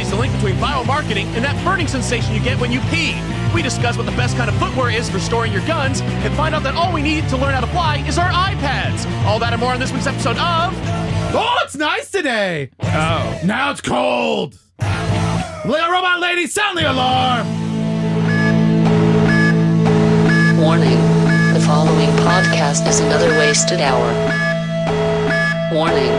trace the link between viral marketing and that burning sensation you get when you pee. We discuss what the best kind of footwear is for storing your guns and find out that all we need to learn how to fly is our iPads. All that and more on this week's episode of... Oh, it's nice today. Oh. Now it's cold. Little robot lady, sound the alarm. Warning. The following podcast is another wasted hour. Warning.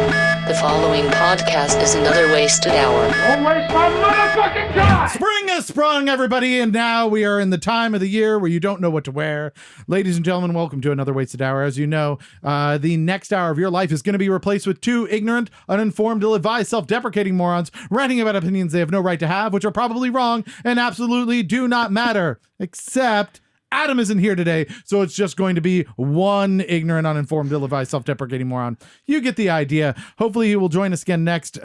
The following podcast is another wasted hour. Don't waste my motherfucking time! Spring has sprung, everybody, and now we are in the time of the year where you don't know what to wear. Ladies and gentlemen, welcome to another wasted hour. As you know, the next hour of your life is going to be replaced with two ignorant, uninformed, ill-advised, self-deprecating morons ranting about opinions they have no right to have, which are probably wrong and absolutely do not matter. Except... Adam isn't here today, so it's just going to be one ignorant, uninformed, ill-advised, self-deprecating moron. You get the idea. Hopefully he will join us again next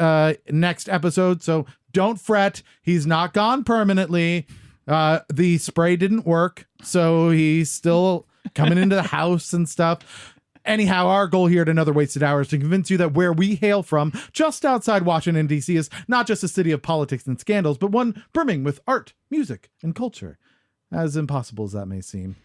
episode, so don't fret. He's not gone permanently. The spray didn't work, so he's still coming into the house and stuff. Anyhow, our goal here at Another Wasted Hour is to convince you that where we hail from, just outside Washington, D.C., is not just a city of politics and scandals, but one brimming with art, music, and culture. As impossible as that may seem.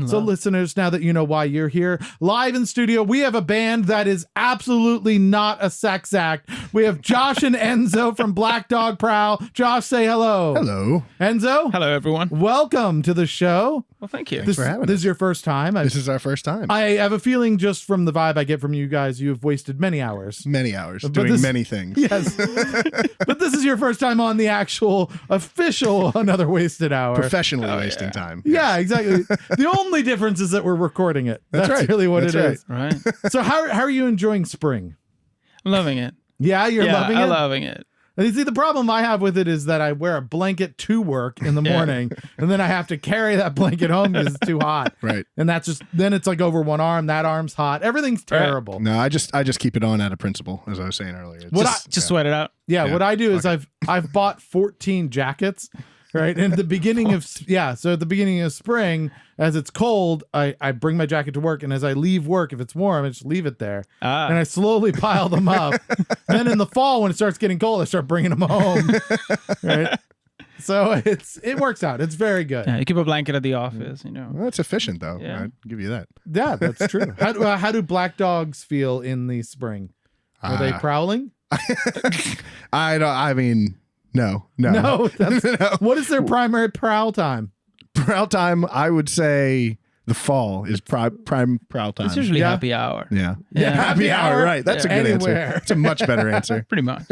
So listeners, now that you know why you're here, live in studio, we have a band that is absolutely not a sex act. We have Josh and Enzo from Black Dog Prowl. Josh, say hello. Hello. Enzo. Hello, everyone. Welcome to the show. Well, thank you. Thanks for having us. This is your first time. This is our first time. I have a feeling just from the vibe I get from you guys, you've wasted many hours. Many hours But doing this- many things. Yes. But this is your first time on the actual official Another Wasted Hour. Professionally wasting time. Yeah, exactly. The only difference is that we're recording it. That's right. really what That's it is. Right. So how are you enjoying spring? I'm loving it. Yeah, you're loving it? I'm loving it. And you see, the problem I have with it is that I wear a blanket to work in the morning, and then I have to carry that blanket home because it's too hot. Right. And that's just, then it's like over one arm, that arm's hot. Everything's terrible. No, I just keep it on out of principle, as I was saying earlier. It's Just sweat it out. Yeah, Yeah, what I do is fuck I've bought 14 jackets, right? And at the beginning of so at the beginning of spring, as it's cold, I bring my jacket to work, and as I leave work, if it's warm, I just leave it there, and I slowly pile them up. Then in the fall, when it starts getting cold, I start bringing them home. Right? So it works out. It's very good. Yeah, you keep a blanket at the office, you know. Well, it's efficient, though. Yeah. I'd give you that. Yeah, that's true. How do black dogs feel in the spring? Are they prowling? No. No. No. What is their primary prowl time? Prowl time, I would say the fall is prime prowl time. It's usually Yeah. happy hour. Yeah. Yeah. Happy hour, right. That's a good Anywhere. answer. It's a much better answer. Pretty much.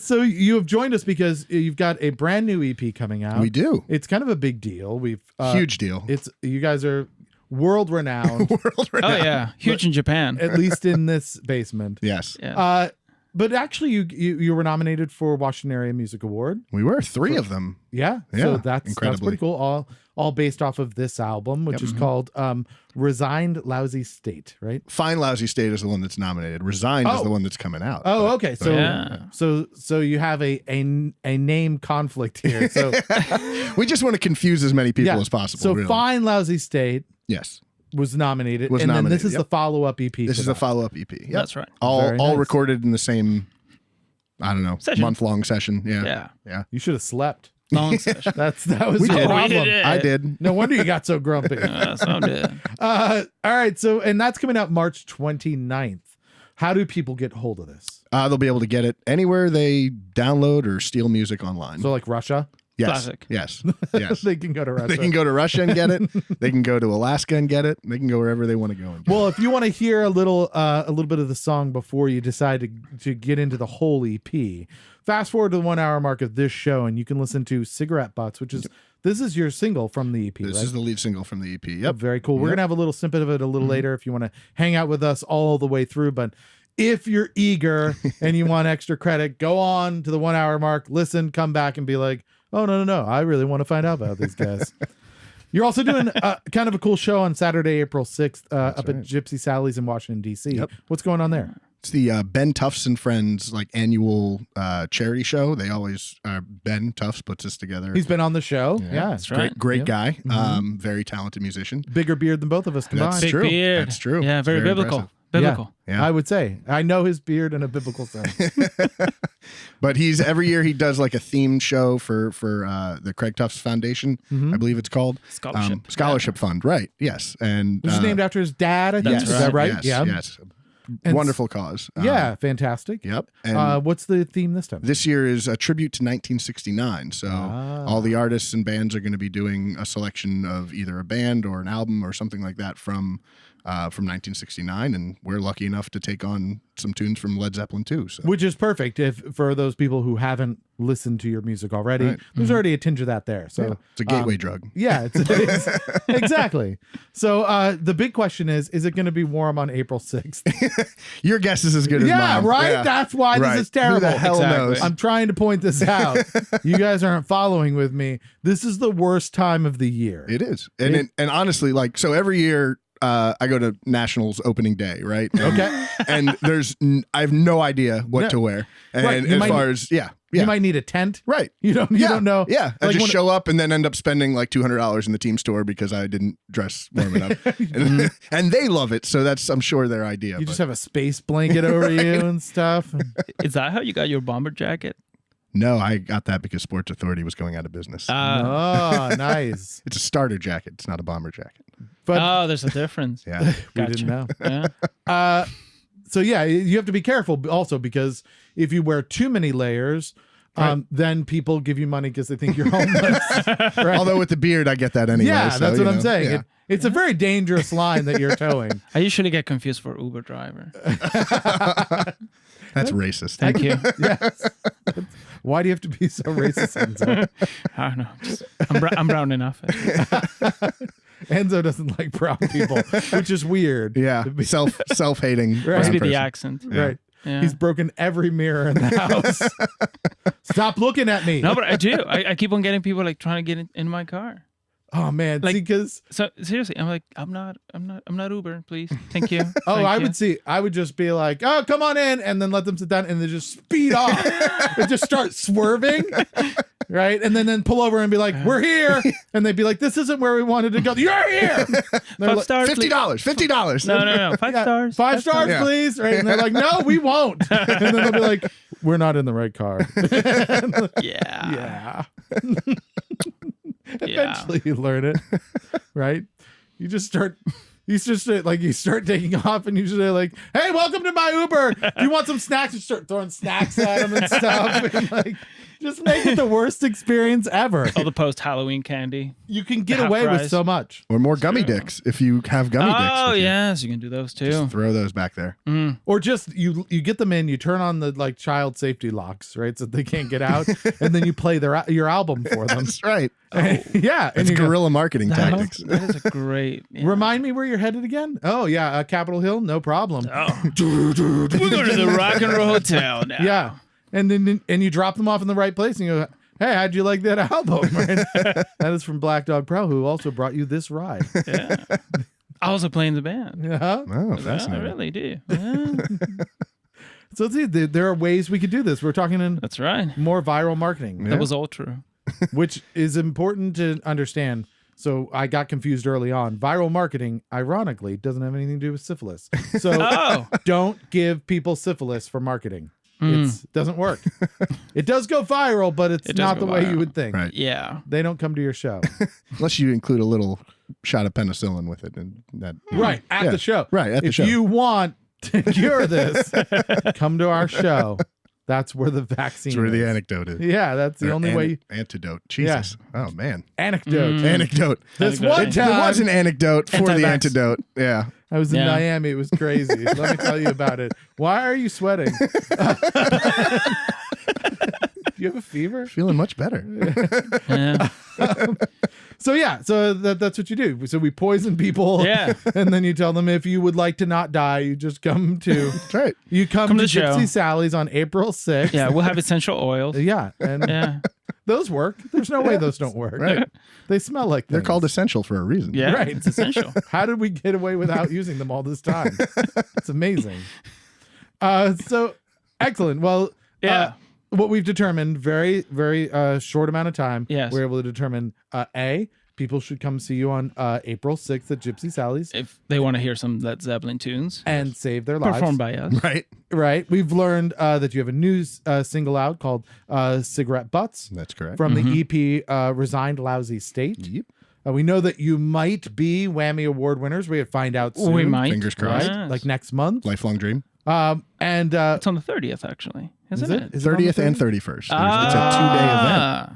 So you have joined us because you've got a brand new EP coming out. We do. It's kind of a big deal. We've Huge deal. You guys are world renowned, World Oh, renowned. yeah. Huge in Japan. at least in this basement. Yes. Yeah. But actually, you were nominated for Washington Area Music Award. We were 3 of them. Yeah. Yeah, So that's incredibly. pretty cool. All based off of this album, which is called Resigned Lousy State, right? Fine Lousy State is the one that's nominated. Resigned is Oh. the one that's coming out. Oh, okay. So Yeah. so you have a name conflict here. So We just want to confuse as many people yeah. as possible. So really. Fine Lousy State Yes. was nominated. Was and then nominated, this is yep. the follow-up EP. This for is that. a follow-up EP. Yep. That's right. Very All nice. recorded in the same, I don't know, Session. month-long session. Yeah. Yeah. You should have slept. Long session. That was We the did. problem. We did. I did. No wonder you got so grumpy. So good. All right. So, and that's coming out March 29th. How do people get hold of this? They'll be able to get it anywhere they download or steal music online. So, like Russia, yes. Classic. Yes. Yes. they can go to Russia. They can go to Russia and get it. They can go to Alaska and get it. They can go wherever they want to go and get Well, if you want to hear a little bit of the song before you decide to get into the whole EP, fast forward to the 1 hour mark of this show, and you can listen to Cigarette Butts, which is this is your single from the EP, it. This right? is the lead single from the EP. Oh, Yep. very cool. We're Yep. gonna have a little snippet of it a little later if you want to hang out with us all the way through. But if you're eager and you want extra credit, go on to the 1 hour mark, listen, come back, and be like, oh no, I really want to find out about these guys. You're also doing kind of a cool show on Saturday, April 6th, up at Gypsy Sally's in Washington, D.C. Yep. What's going on there? It's the Ben Tufts and Friends like annual charity show. They always Ben Tufts puts this together. He's been on the show. Yeah. That's right. Great Yeah. guy. Very talented musician. Bigger beard than both of us combined. That's Big true. beard. That's true. Yeah, It's very biblical. impressive. Biblical. Yeah. I would say. I know his beard in a biblical sense. But every year he does like a themed show for the Craig Tufts Foundation, I believe it's called. Scholarship. Fund, right? Yes. And Which is named after his dad, I think. That's Is that right? Yes, yeah. yes. And Wonderful cause. Yeah, fantastic. Yep. And What's the theme this time? this year is a tribute to 1969. So all the artists and bands are going to be doing a selection of either a band or an album or something like that from 1969, and we're lucky enough to take on some tunes from Led Zeppelin too. So. Which is perfect if for those people who haven't listened to your music already. Right. There's already a tinge of that there. So It's a gateway drug. yeah, it's exactly. So the big question is it going to be warm on April 6th? Your guess is as good as Yeah, mine. right. Yeah. That's why Right. this is terrible. Who the hell Exactly. knows? I'm trying to point this out. You guys aren't following with me. This is the worst time of the year. It is, and honestly, like so every year. I go to Nationals opening day, right? And, Okay. And I have no idea what No. to wear. And Right, you as might- far as yeah. You might need a tent. Right. You don't know. Yeah. I Like just when- show up and then end up spending like $200 in the team store because I didn't dress warm enough. and they love it. So that's, I'm sure, their idea. You just have a space blanket over you and stuff. Is that how you got your bomber jacket? No, I got that because Sports Authority was going out of business. Oh, nice. It's a starter jacket. It's not a bomber jacket. But There's a difference. Yeah. we Gotcha. didn't know. Yeah. So yeah, you have to be careful also because if you wear too many layers, then people give you money because they think you're homeless. Right? Although with the beard, I get that anyway. Yeah, so, that's you what I'm know, saying. yeah. It's a very dangerous line that you're towing. I usually get confused for Uber driver. That's racist. Thank you. Yes. Why do you have to be so racist, Enzo? I don't know. I'm brown enough. Enzo doesn't like brown people, which is weird. Yeah. Self-hating. Right. Must be person. the accent. Right. Yeah. He's broken every mirror in the house. Stop looking at me. No, but I do. I keep on getting people like trying to get in my car. Oh man, Like- because So seriously, I'm like, I'm not Uber, please. Thank you. oh, Thank you. I would just be like, oh, come on in, and then let them sit down, and then just speed off, and just start swerving, right, and then pull over and be like, we're here, and they'd be like, this isn't where we wanted to go. You're here. And they're 5 like, stars. please. $50. No. 5 yeah, stars. 5 stars, Yeah. please, right? And they're like, no, we won't. And then they'll be like, we're not in the right car. Yeah. Yeah. Eventually you learn it, right? You start taking off and you just say like, hey, welcome to my Uber. Do you want some snacks? You start throwing snacks at them and stuff. And like, just make it the worst experience ever. All the post-Halloween candy. You can get half away with price. so much. Or more gummy dicks if you have gummy dicks. Oh, with you. yes. You can do those too. Just throw those back there. Or just you get them in, you turn on the like child safety locks, right? So they can't get out. And then you play your album for them. That's right. Yeah. And It's you go, guerrilla marketing That tactics. is a great. Yeah. remind me where you're headed again? Oh yeah, Capitol Hill, no problem. Oh. We're going to the Rock and Roll Hotel now. Yeah. And then you drop them off in the right place and you go, hey, how'd you like that album? Right? That is from Black Dog Pro, who also brought you this ride. Yeah. I also play in the band. Yeah. Oh, I fascinating. really do. Yeah. So let's see, there are ways we could do this. We're talking in That's right. more viral marketing, That was all true. which is important to understand. So I got confused early on. Viral marketing, ironically, doesn't have anything to do with syphilis. So Oh. don't give people syphilis for marketing. It doesn't work. It does go viral, but it's It does not go the way viral. you would think. Right. Yeah. They don't come to your show. Unless you include a little shot of penicillin with it. And that, Right, at Yeah. the show. Right, at the show. If you want to cure this, come to our show. That's where the vaccine That's where the is. anecdote is. Yeah, that's the Or only way. Antidote. Jesus. Oh, man. Anecdote. Anecdote. This Anecdote. one There was time, an anecdote for the Anti-vax. antidote. Yeah. I was in Yeah. Miami. It was crazy. Let me tell you about it. Why are you sweating? Do you have a fever? Feeling much better. Yeah. So yeah, so that's what you do. So we poison people. Yeah. And then you tell them if you would like to not die, you just come to That's right. you come Come to to the show. Gypsy Sally's on April 6th. Yeah. We'll have essential oils. Yeah. And Yeah. those work. There's no way those don't work. Right. They smell like They're things. called essential for a reason. Yeah. Right. It's essential. How did we get away without using them all this time? It's amazing. So excellent. Well, Yeah. what we've determined very, very short amount of time. Yes. We're able to determine A, people should come see you on April 6th at Gypsy Sally's If they want to hear some Led Zeppelin tunes and save their lives. performed by us. Right. Right. We've learned that you have a new single out called Cigarette Butts That's correct. from the EP Resigned Lousy State. Yep. We know that you might be Whammy Award winners. We find out soon. We might. Fingers crossed. Yes. Like next month. Lifelong dream. And It's on the 30th, actually. Isn't it? Is it on the 30th and 30th? 31st. It's a 2-day event.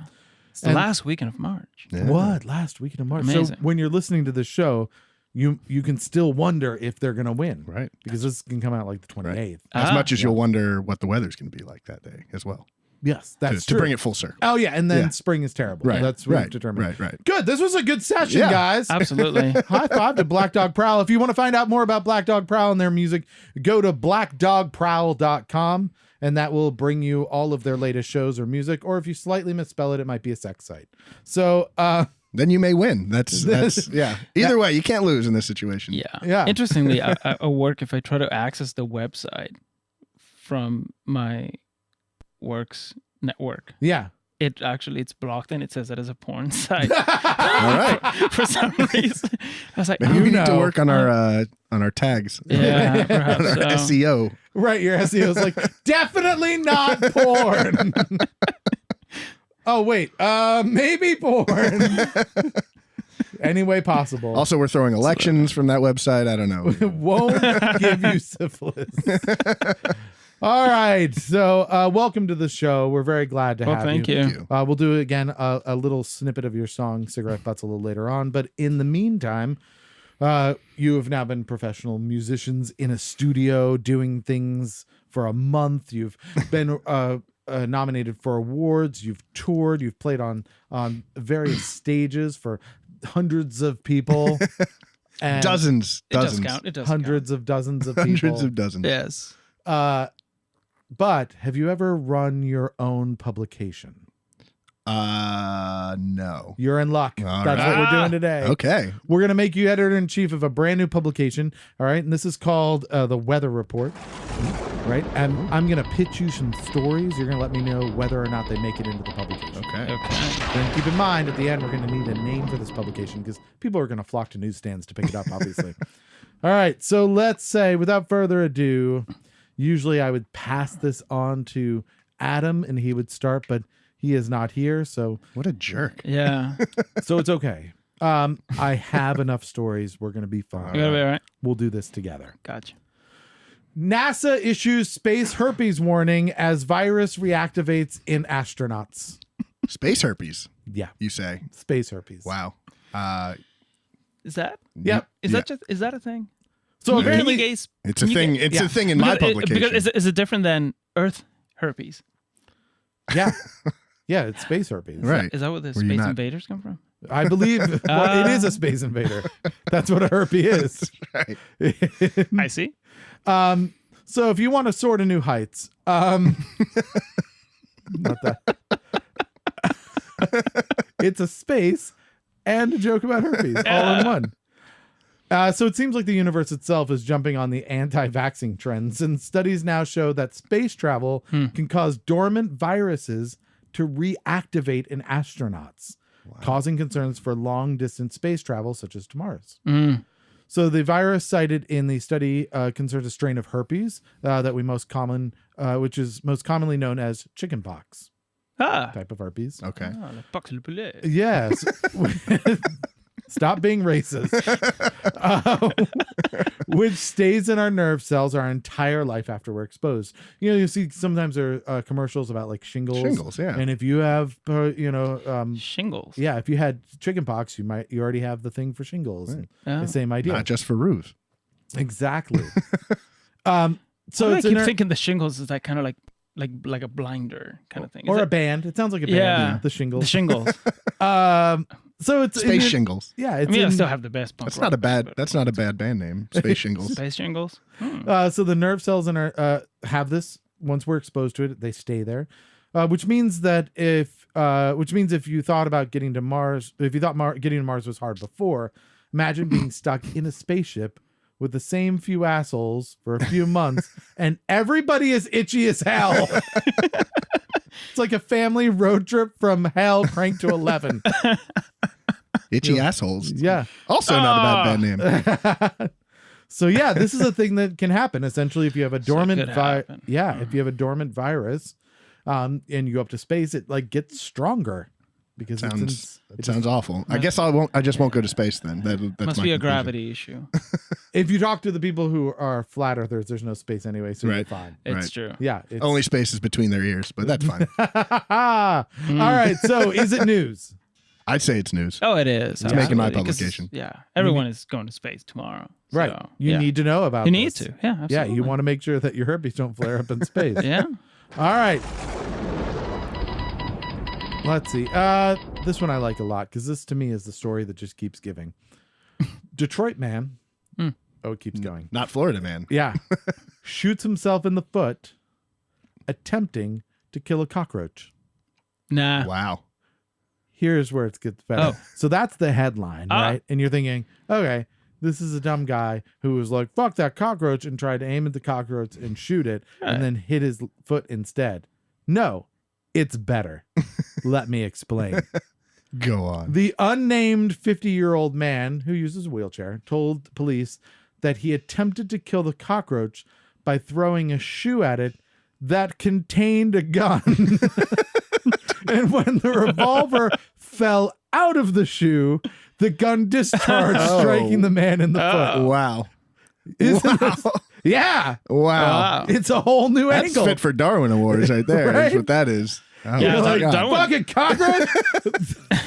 It's the last weekend of March. Yeah. What? Last weekend of March. So Amazing. when you're listening to this show, you can still wonder if they're going to win. Right. Because this can come out like the 28th. As much as you'll wonder what the weather's going to be like that day as well. Yes, that's To true. bring it full circle. Oh, yeah. And then Yeah. spring is terrible. Right. That's what we've Right. determined. Right. Good. This was a good session, Yeah. guys. Absolutely. High five to Black Dog Prowl. If you want to find out more about Black Dog Prowl and their music, go to blackdogprowl.com and that will bring you all of their latest shows or music. Or if you slightly misspell it, it might be a sex site. So, Then you may win. That's yeah. Either way, you can't lose in this situation. Yeah. Yeah. Interestingly, I work if I try to access the website from my work's network. yeah. It's blocked and it says that as a porn site. All right. For some reason. I was like, Maybe we need to know. work on our tags. yeah, On perhaps our so. SEO. Right. Your SEO is like, definitely not porn. Oh, wait. Maybe porn. Any way possible. Also, we're throwing elections from that website. I don't know. Won't give you syphilis. All right. So welcome to the show. We're very glad to Well, have thank you. you. We'll do again a little snippet of your song Cigarette Butts a little later on. But in the meantime, you have now been professional musicians in a studio doing things for a month. You've been nominated for awards. You've toured. You've played on various stages for hundreds of people. And Dozens. It does count. It does hundreds of dozens of people. Hundreds of dozens. Yes. But have you ever run your own publication? No. You're in luck. All That's right. what we're doing today. Okay. We're going to make you editor-in-chief of a brand new publication. All right. And this is called The Weather Report. Right. And I'm going to pitch you some stories. You're going to let me know whether or not they make it into the publication. Okay. Okay. Then keep in mind, at the end, we're going to need a name for this publication because people are going to flock to newsstands to pick it up, obviously. All right. So let's say, without further ado, usually I would pass this on to Adam and he would start, but he is not here. So What a jerk. Yeah. it's okay. I have enough stories. We're going to be fine. You gotta be all right. We'll do this together. Gotcha. NASA issues space herpes warning as virus reactivates in astronauts. Space herpes, Yeah, you say? space herpes. Wow. Is that? Yep. Is that a thing? So Can apparently, you guys- It's a can you thing. get- It's yeah. a thing in my publication. Because is it different than Earth herpes? yeah, yeah, it's space herpes. Right. Is that where the Were you space not- invaders come from? I believe well, it is a space invader. That's what a herpy is. Right. I see. So if you want to soar to new heights, not that. It's a space and a joke about herpes all in one. So it seems like the universe itself is jumping on the anti-vaxxing trends, and studies now show that space travel can cause dormant viruses to reactivate in astronauts, causing concerns for long-distance space travel, such as to Mars. So the virus cited in the study concerns a strain of herpes which is most commonly known as chickenpox type of herpes. Okay. La pox le poulet. Yes. Stop being racist. Which stays in our nerve cells our entire life after we're exposed. You see sometimes there are commercials about like shingles. Shingles, yeah. And if you have, Shingles. yeah, if you had chickenpox, you already have the thing for shingles. Oh. The same idea. Not just for ruse. Exactly. So I it's keep in thinking the shingles is like kind of like a blinder kind of thing. Is or a that- band. It sounds like a band. Yeah. The shingles. the shingles. So it's Space shingles. Yeah, I it's mean, I in- still have the best punk That's rock not a bad. but- That's not a bad band name. Space shingles. Space shingles. So the nerve cells in our have this. Once we're exposed to it, they stay there. Which means if you thought about getting to Mars, if you thought getting to Mars was hard before, imagine being stuck in a spaceship with the same few assholes for a few months, and everybody is itchy as hell. It's like a family road trip from hell cranked to 11. Itchy assholes. Yeah. Also not a bad band name. So yeah, this is a thing that can happen. Essentially, if you have a dormant could happen. if you have a dormant virus, and you go up to space, it like gets stronger because Sounds awful. I guess I just won't go to space then. That's Must my be a conclusion. gravity issue. If you talk to the people who are flat earthers, there's no space anyway, so you're Right. fine. It's Right. true. Yeah. It's... Only space is between their ears, but that's fine. All right. So is it news? I'd say it's news. Oh, it is. It's making my absolutely, 'cause, publication. Yeah, everyone is going to space tomorrow. Right. So, You yeah. need to know about You need this. to. Yeah, absolutely. Yeah, you want to make sure that your herpes don't flare up in space. Yeah. All right. Let's see. This one I like a lot because this to me is the story that just keeps giving. Detroit man. Oh, it keeps going. Not Florida man. Yeah. Shoots himself in the foot attempting to kill a cockroach. Nah. Wow. Here's where it gets better. Oh. So that's the headline, right? And you're thinking, okay, this is a dumb guy who was like, fuck that cockroach, and tried to aim at the cockroach and shoot it and then hit his foot instead. No, it's better. Let me explain. Go on. The unnamed 50-year-old man who uses a wheelchair told police that he attempted to kill the cockroach by throwing a shoe at it that contained a gun. And when the revolver fell out of the shoe, the gun discharged, striking the man in the foot. Wow. Isn't this- yeah. Wow. It's a whole new That's angle. fit for Darwin Awards right there. Right? That's what that is. Oh, Yeah, my like, God. Darwin- Fucking cockroach!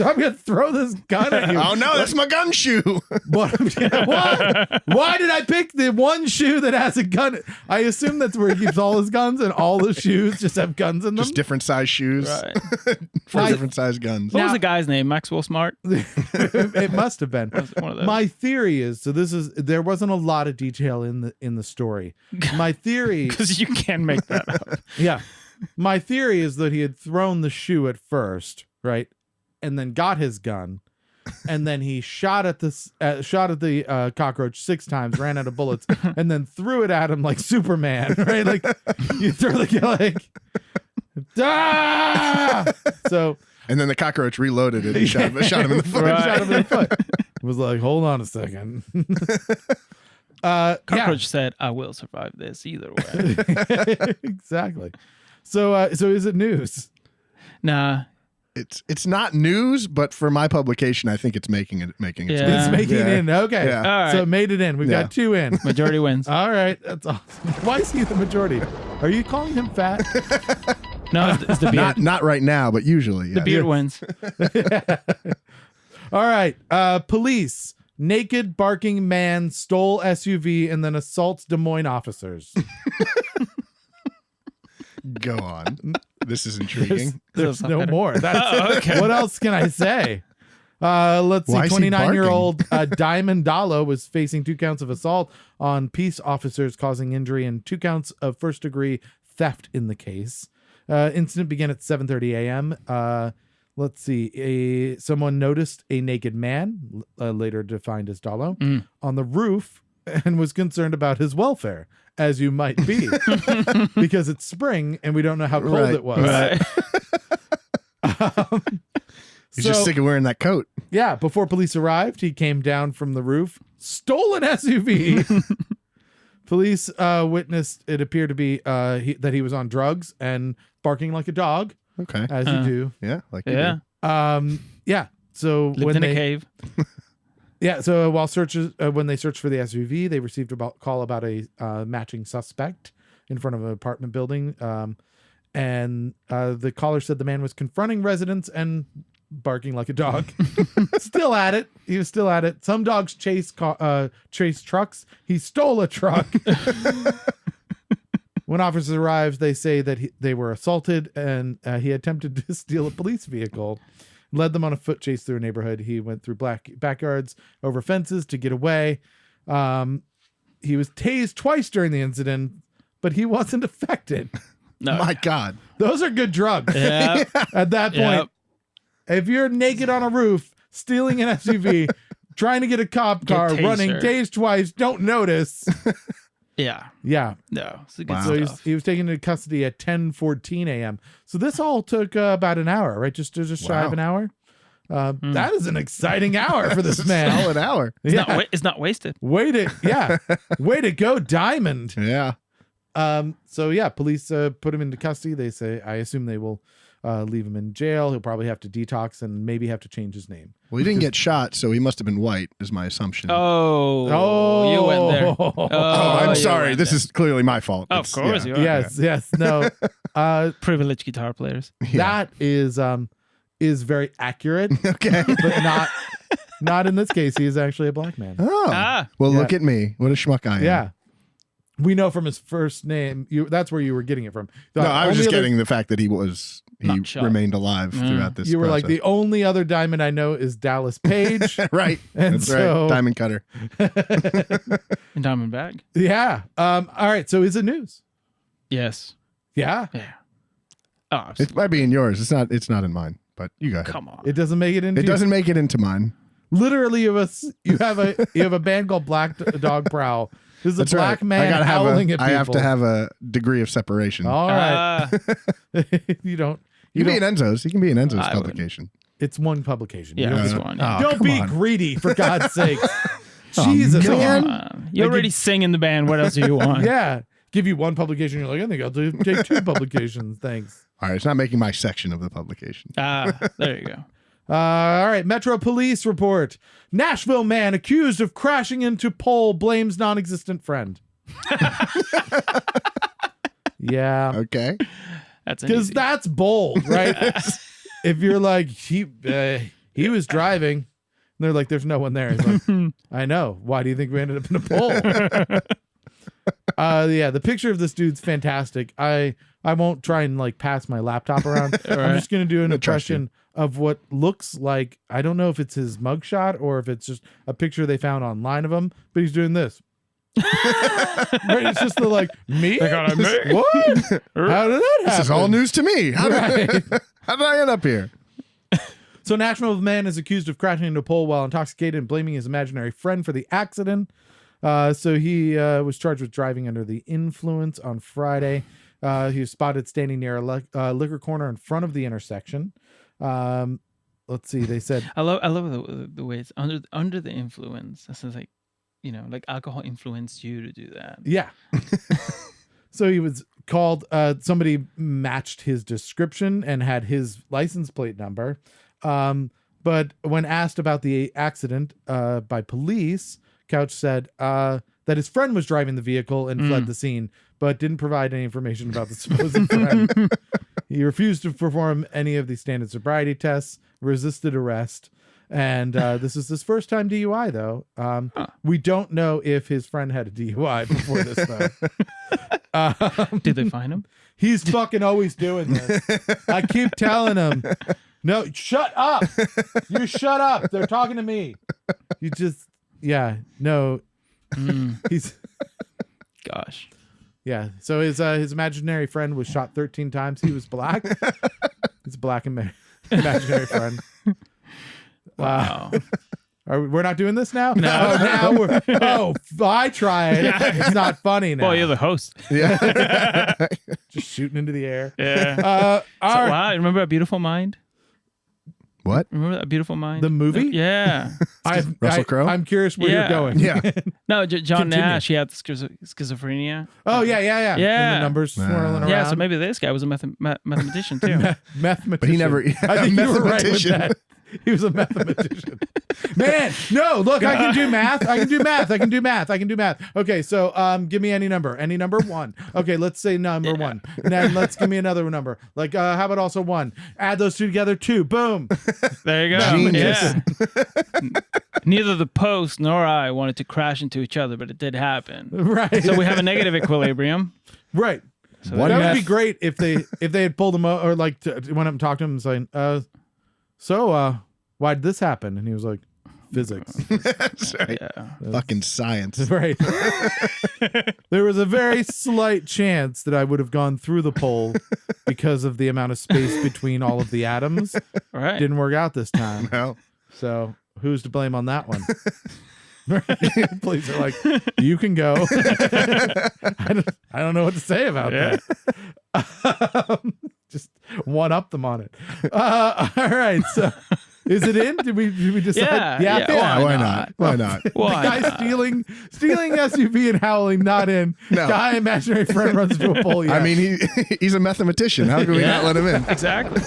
I'm gonna throw this gun at you. Oh no, that's my gun shoe. What? Why did I pick the one shoe that has a gun? I assume that's where he keeps all his guns, and all the shoes just have guns in them. Just different size shoes Right. for Like- different size guns. What was the guy's name? Maxwell Smart? It must have been. One of those. My theory is there wasn't a lot of detail in the story. My theory, Because you can make that up. yeah, my theory is that he had thrown the shoe at first, right, and then got his gun, and then he shot at the cockroach 6 times, ran out of bullets, and then threw it at him like Superman, right? Like you throw the like, ah! So. And then the cockroach reloaded it and shot him in the foot. Right. Shot him in the foot. Was like, hold on a second. Cockroach said, I will survive this either way. Yeah. Exactly. So is it news? Nah. It's not news, but for my publication, I think it's making its Yeah. It's making it in. Okay. Yeah. All right. So it made it in. We've Yeah. got 2 in. Majority wins. All right. That's awesome. Why is he the majority? Are you calling him fat? No, it's the beard. Not right now, but usually. The Yeah. beard wins. All right. Police. Naked barking man stole SUV and then assaults Des Moines officers. Go on. This is intriguing. There's no better? more. That's, okay. What else can I say? Let's see. Why is he 29-year-old Diamond Dallo was facing 2 counts of assault on peace officers causing injury and 2 counts of first-degree theft in the case. Incident began at 7:30 a.m. Let's see. Someone noticed a naked man, later defined as Dallo, on the roof and was concerned about his welfare, as you might be, because it's spring and we don't know how cold Right. it was. Right. He's just sick of wearing that coat. Yeah, before police arrived, he came down from the roof, stole an SUV. Police witnessed it appeared to be that he was on drugs and barking like a dog, Okay. as you do. Yeah. Like you Yeah. do. Yeah. So Lived when in a cave. yeah, so while when they searched for the SUV, they received a call about a matching suspect in front of an apartment building, and the caller said the man was confronting residents and barking like a dog. Still at it. He was still at it. Some dogs chase trucks. He stole a truck. When officers arrived, they say that they were assaulted and he attempted to steal a police vehicle, led them on a foot chase through a neighborhood. He went through backyards, over fences to get away. He was tased twice during the incident, but he wasn't affected. No. My God. Those are good drugs. Yeah. At that point, Yep. if you're naked on a roof, stealing an SUV, trying to get a cop car, taser. running, tased twice, don't notice. Yeah. Yeah. No. It's a good Wow. So stuff. he was taken into custody at 10:14 a.m. So this all took about an hour, right? Just shy of Wow. an hour. That is an exciting hour for this man. Solid hour. It's not wasted. Way to go, Diamond. Yeah. So yeah, police put him into custody. I assume they will leave him in jail. He'll probably have to detox and maybe have to change his name. Well, he didn't get shot, so he must have been white, is my assumption. Oh, you went there. Oh, I'm you sorry. went This there. is clearly my fault. Of course you are. Yes, no. Privileged guitar players. That is very accurate, Okay. but not in this case. He is actually a black man. Oh. Well, Yeah. look at me. What a schmuck I am. Yeah. We know from his first name. That's where you were getting it from. No, I was Only just other- getting the fact that he Not shot. remained alive throughout this You were like, process. the only other Diamond I know is Dallas Page. Right. And That's so- right. Diamond cutter. And Diamond Bag. Yeah. All right. So is it news? Yes. Yeah. Yeah. Oh, absolutely. It might be in yours. It's not in mine, but you go ahead. Come on. It doesn't make it into. It doesn't make it into mine. Literally, you have a band called Black Dog Prowl. This is That's a black right. man howling at people. I have to have a degree of separation. All right. You don't. He can be in Enzo's. He can be in Enzo's I would. publication. It's one publication. Yeah, You don't- this one. Yeah. Oh, don't come be on. greedy, for God's sake. Jesus, man. You Like already you- sing in the band. What else do you want? yeah. Give you one publication. You're like, I think I'll take two publications. Thanks. All right. It's not making my section of the publication. There you go. All right. Metro Police report: Nashville man accused of crashing into pole blames non-existent friend. Yeah, Okay. That's an because easy. that's bold, right? If you're like he was driving, and they're like, "There's no one there." He's like, "I know. Why do you think we ended up in a pole?" Yeah, the picture of this dude's fantastic. I won't try and like pass my laptop around. I'm just gonna do an trust you. impression of what looks like, I don't know if it's his mugshot or if it's just a picture they found online of him, but he's doing this. Right, it's just the like, me? What? How did that happen? This is all news to me. How did I end up here? So, Nashville man is accused of crashing into a pole while intoxicated and blaming his imaginary friend for the accident. So he was charged with driving under the influence on Friday. He was spotted standing near a liquor corner in front of the intersection. Let's see. They said, I love the way it's under the influence. That sounds like, like alcohol influenced you to do that. yeah. So he was called. Somebody matched his description and had his license plate number. But when asked about the accident by police, Couch said that his friend was driving the vehicle and fled the scene, but didn't provide any information about the supposed friend. He refused to perform any of the standard sobriety tests, resisted arrest, and this is his first time DUI, though. We don't know if his friend had a DUI before this, though. Did they find him? He's fucking always doing this. I keep telling him, no, shut up. You shut up. They're talking to me. You just, yeah, no. He's, Gosh. yeah. So his imaginary friend was shot 13 times. He was black. He's a black imaginary friend. Wow. We're not doing this now? No. I tried. It's not funny now. Well, you're the host. Yeah. Just shooting into the air. Yeah. All right. Wow. Remember A Beautiful Mind? What? Remember A Beautiful Mind? The movie? Yeah. Russell Crowe? I'm curious where you're Yeah. going. Yeah. No, John Continue. Nash. He had schizophrenia. Oh, yeah. And Yeah. the numbers swirling around. Yeah, so maybe this guy was a mathematician too. Mathematician. But he never. I think you were right with mathematician. that. He was a mathematician. Man, no, look, I can do math. I can do math. Okay, so give me any number. Any number 1. Okay, let's say number 1. Now let's give me another number. Like how about also 1? Add those two together, 2. Boom. There you go. Genius. Yeah. Neither the Post nor I wanted to crash into each other, but it did happen. Right. So we have a negative equilibrium. Right. So One That math- would be great if they had pulled him or like went up and talked to him and saying, why did this happen? And he was like, physics. That's right. Yeah. Fucking science. Right. There was a very slight chance that I would have gone through the pole because of the amount of space between all of the atoms. All right. Didn't work out this time. No. So who's to blame on that one? Police are like, you can go. I don't know what to say about that. Just one up them on it. All right. Is it in? Did we decide? Yeah. Why not? Why not? Why Guy not? stealing SUV and howling, not in. No. Guy imaginary friend runs into a pole. Yeah. I mean, he's a mathematician. How can we not let him in? Exactly.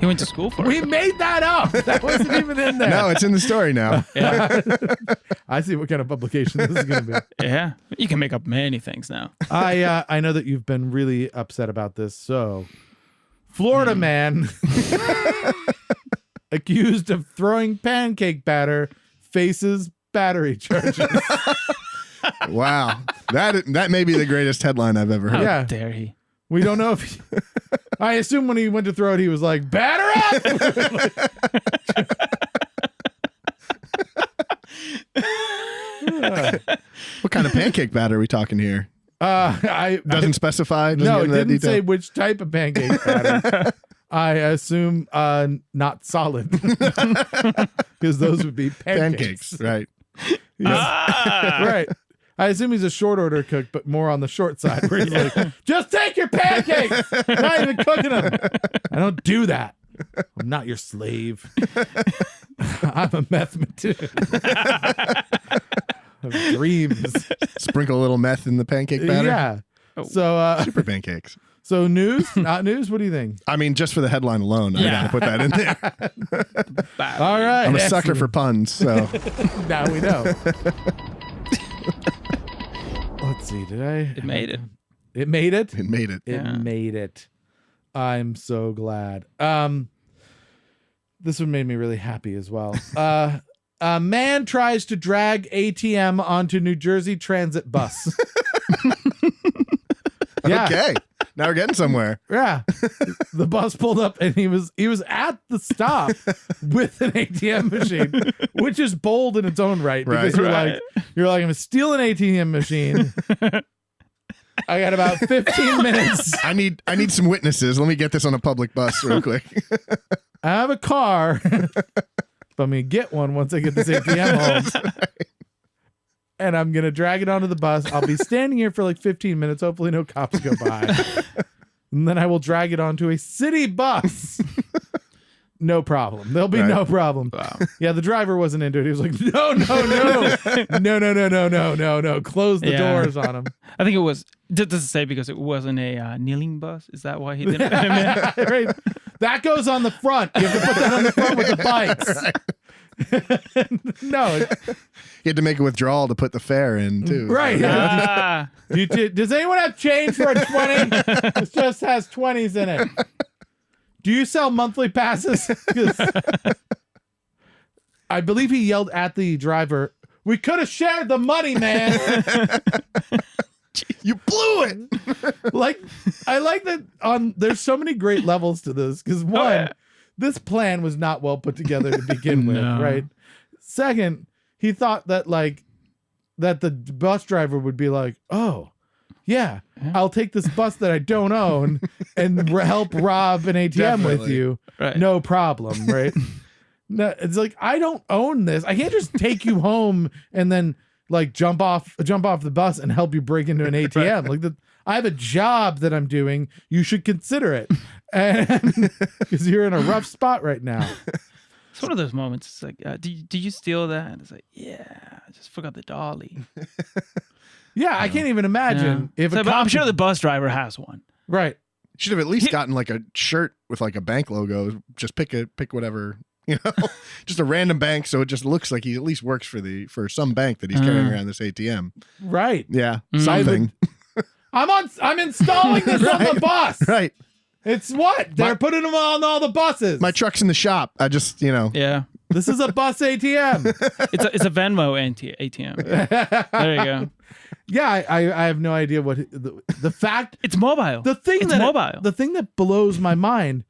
He went to school for we it. made that up. That wasn't even in there. No, it's in the story now. Yeah. I see what kind of publication this is going to be. Yeah. You can make up many things now. I know that you've been really upset about this. So, Florida man accused of throwing pancake batter faces battery charges. Wow, that may be the greatest headline I've ever heard. How Yeah. dare he? We don't know if I assume when he went to throw it, he was like, batter up. What kind of pancake batter are we talking here? I Doesn't specify. Doesn't no, get it into that didn't say detail? which type of pancake batter. I assume not solid, because those would be pancakes. Right. Right. I assume he's a short order cook, but more on the short side, where he's like, just take your pancakes. Not even cooking them. I don't do that. I'm not your slave. I'm a mathematician. Of dreams. Sprinkle a little meth in the pancake batter. Yeah. So Super pancakes. so news, not news. What do you think? I mean, just for the headline alone, I Yeah. gotta put that in there. All right. I'm a sucker excellent. for puns, so Now we know. Let's see. Did I? It made it. It made it. it made it. It Yeah. made it. I'm so glad. This one made me really happy as well. A man tries to drag ATM onto New Jersey Transit bus. Yeah. Okay, now we're getting somewhere. Yeah. The bus pulled up and he was at the stop with an ATM machine, which is bold in its own right, because Right. you're like, I'm gonna steal an ATM machine. I got about 15 minutes. I need some witnesses. Let me get this on a public bus real quick. I have a car, but I'm gonna get one once I get this ATM home. And I'm gonna drag it onto the bus. I'll be standing here for like 15 minutes. Hopefully, no cops go by. And then I will drag it onto a city bus. No problem. There'll be no problem. Wow. Yeah, the driver wasn't into it. He was like, no. Close the Yeah. doors on him. I think it was. Does it say because it wasn't a kneeling bus? Is that why he didn't put him in? Right. That goes on the front. You have to put that on the front with the bikes. No. You had to make a withdrawal to put the fare in too. Right. Ah, Does anyone have change for a 20? This just has 20s in it. Do you sell monthly passes? 'Cause I believe he yelled at the driver, we could have shared the money, man. You blew it. Like, I like that there's so many great levels to this, because one, yeah. this plan was not well put together to begin with, No. right? Second, he thought that that the bus driver would be like, oh, yeah, I'll take this bus that I don't own and help rob an ATM with Definitely. you. Right. No problem, right? No, it's like, I don't own this. I can't just take you home and then like jump off the bus and help you break into an ATM. Like I have a job that I'm doing. You should consider it, and because you're in a rough spot right now. It's one of those moments. It's like, did you steal that? And it's like, yeah, I just forgot the dolly. Yeah, I can't even imagine if So, a but I'm cop- sure the bus driver has one. right. Should have at least gotten like a shirt with like a bank logo. Just pick whatever, just a random bank, so it just looks like he at least works for some bank that he's carrying around this ATM. Right. Yeah, Mm. something. I'm installing this on the bus. Right. It's what? They're putting them on all the buses. My truck's in the shop. I just, Yeah, This is a bus ATM. it's a Venmo ATM. There you go. Yeah, I have no idea what the fact. It's mobile. The thing it's that mobile. the thing that blows my mind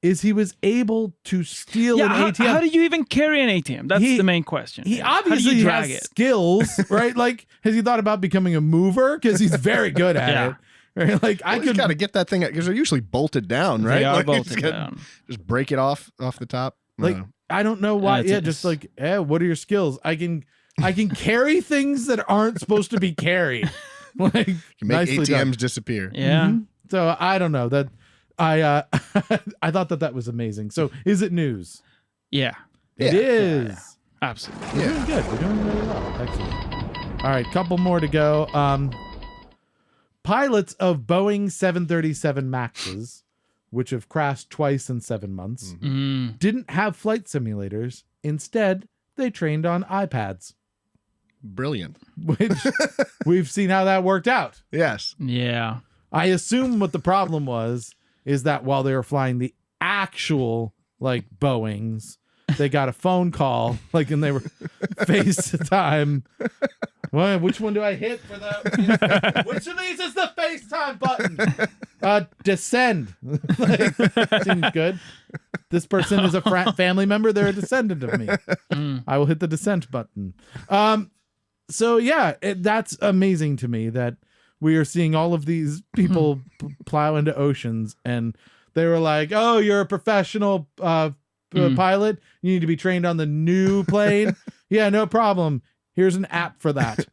is he was able to steal yeah, an ATM. how do you even carry an ATM? That's He- the main question. He How do obviously you drag has it? skills, right? Like, has he thought about becoming a mover? Because he's very good at Yeah. it. Right? Like, I I just could. got to get that thing because they're usually bolted down, right? They are Like, you bolted just gotta- down. Just break it off the top. Like, I don't know why. it's- Yeah, just like, what are your skills? I can carry things that aren't supposed to be carried. Like, you make nicely ATMs done. disappear. Yeah. Mhm. So I don't know that. I thought that was amazing. So is it news? Yeah. It is. Yeah. Absolutely. We're doing good. We're doing really well. Excellent. All right, couple more to go. Pilots of Boeing 737 Maxes, which have crashed twice in 7 months, didn't have flight simulators. Instead, they trained on iPads, Brilliant. which we've seen how that worked out. Yes. Yeah. I assume what the problem was is that while they were flying the actual like Boeings, they got a phone call, and they were FaceTime. Well, which one do I hit for the? Which of these is the FaceTime button? Descend. Seems good. This person is a family member. They're a descendant of me. I will hit the descent button. So yeah, that's amazing to me that we are seeing all of these people plow into oceans, and they were like, "Oh, you're a professional pilot. You need to be trained on the new plane." Yeah, no problem. Here's an app for that.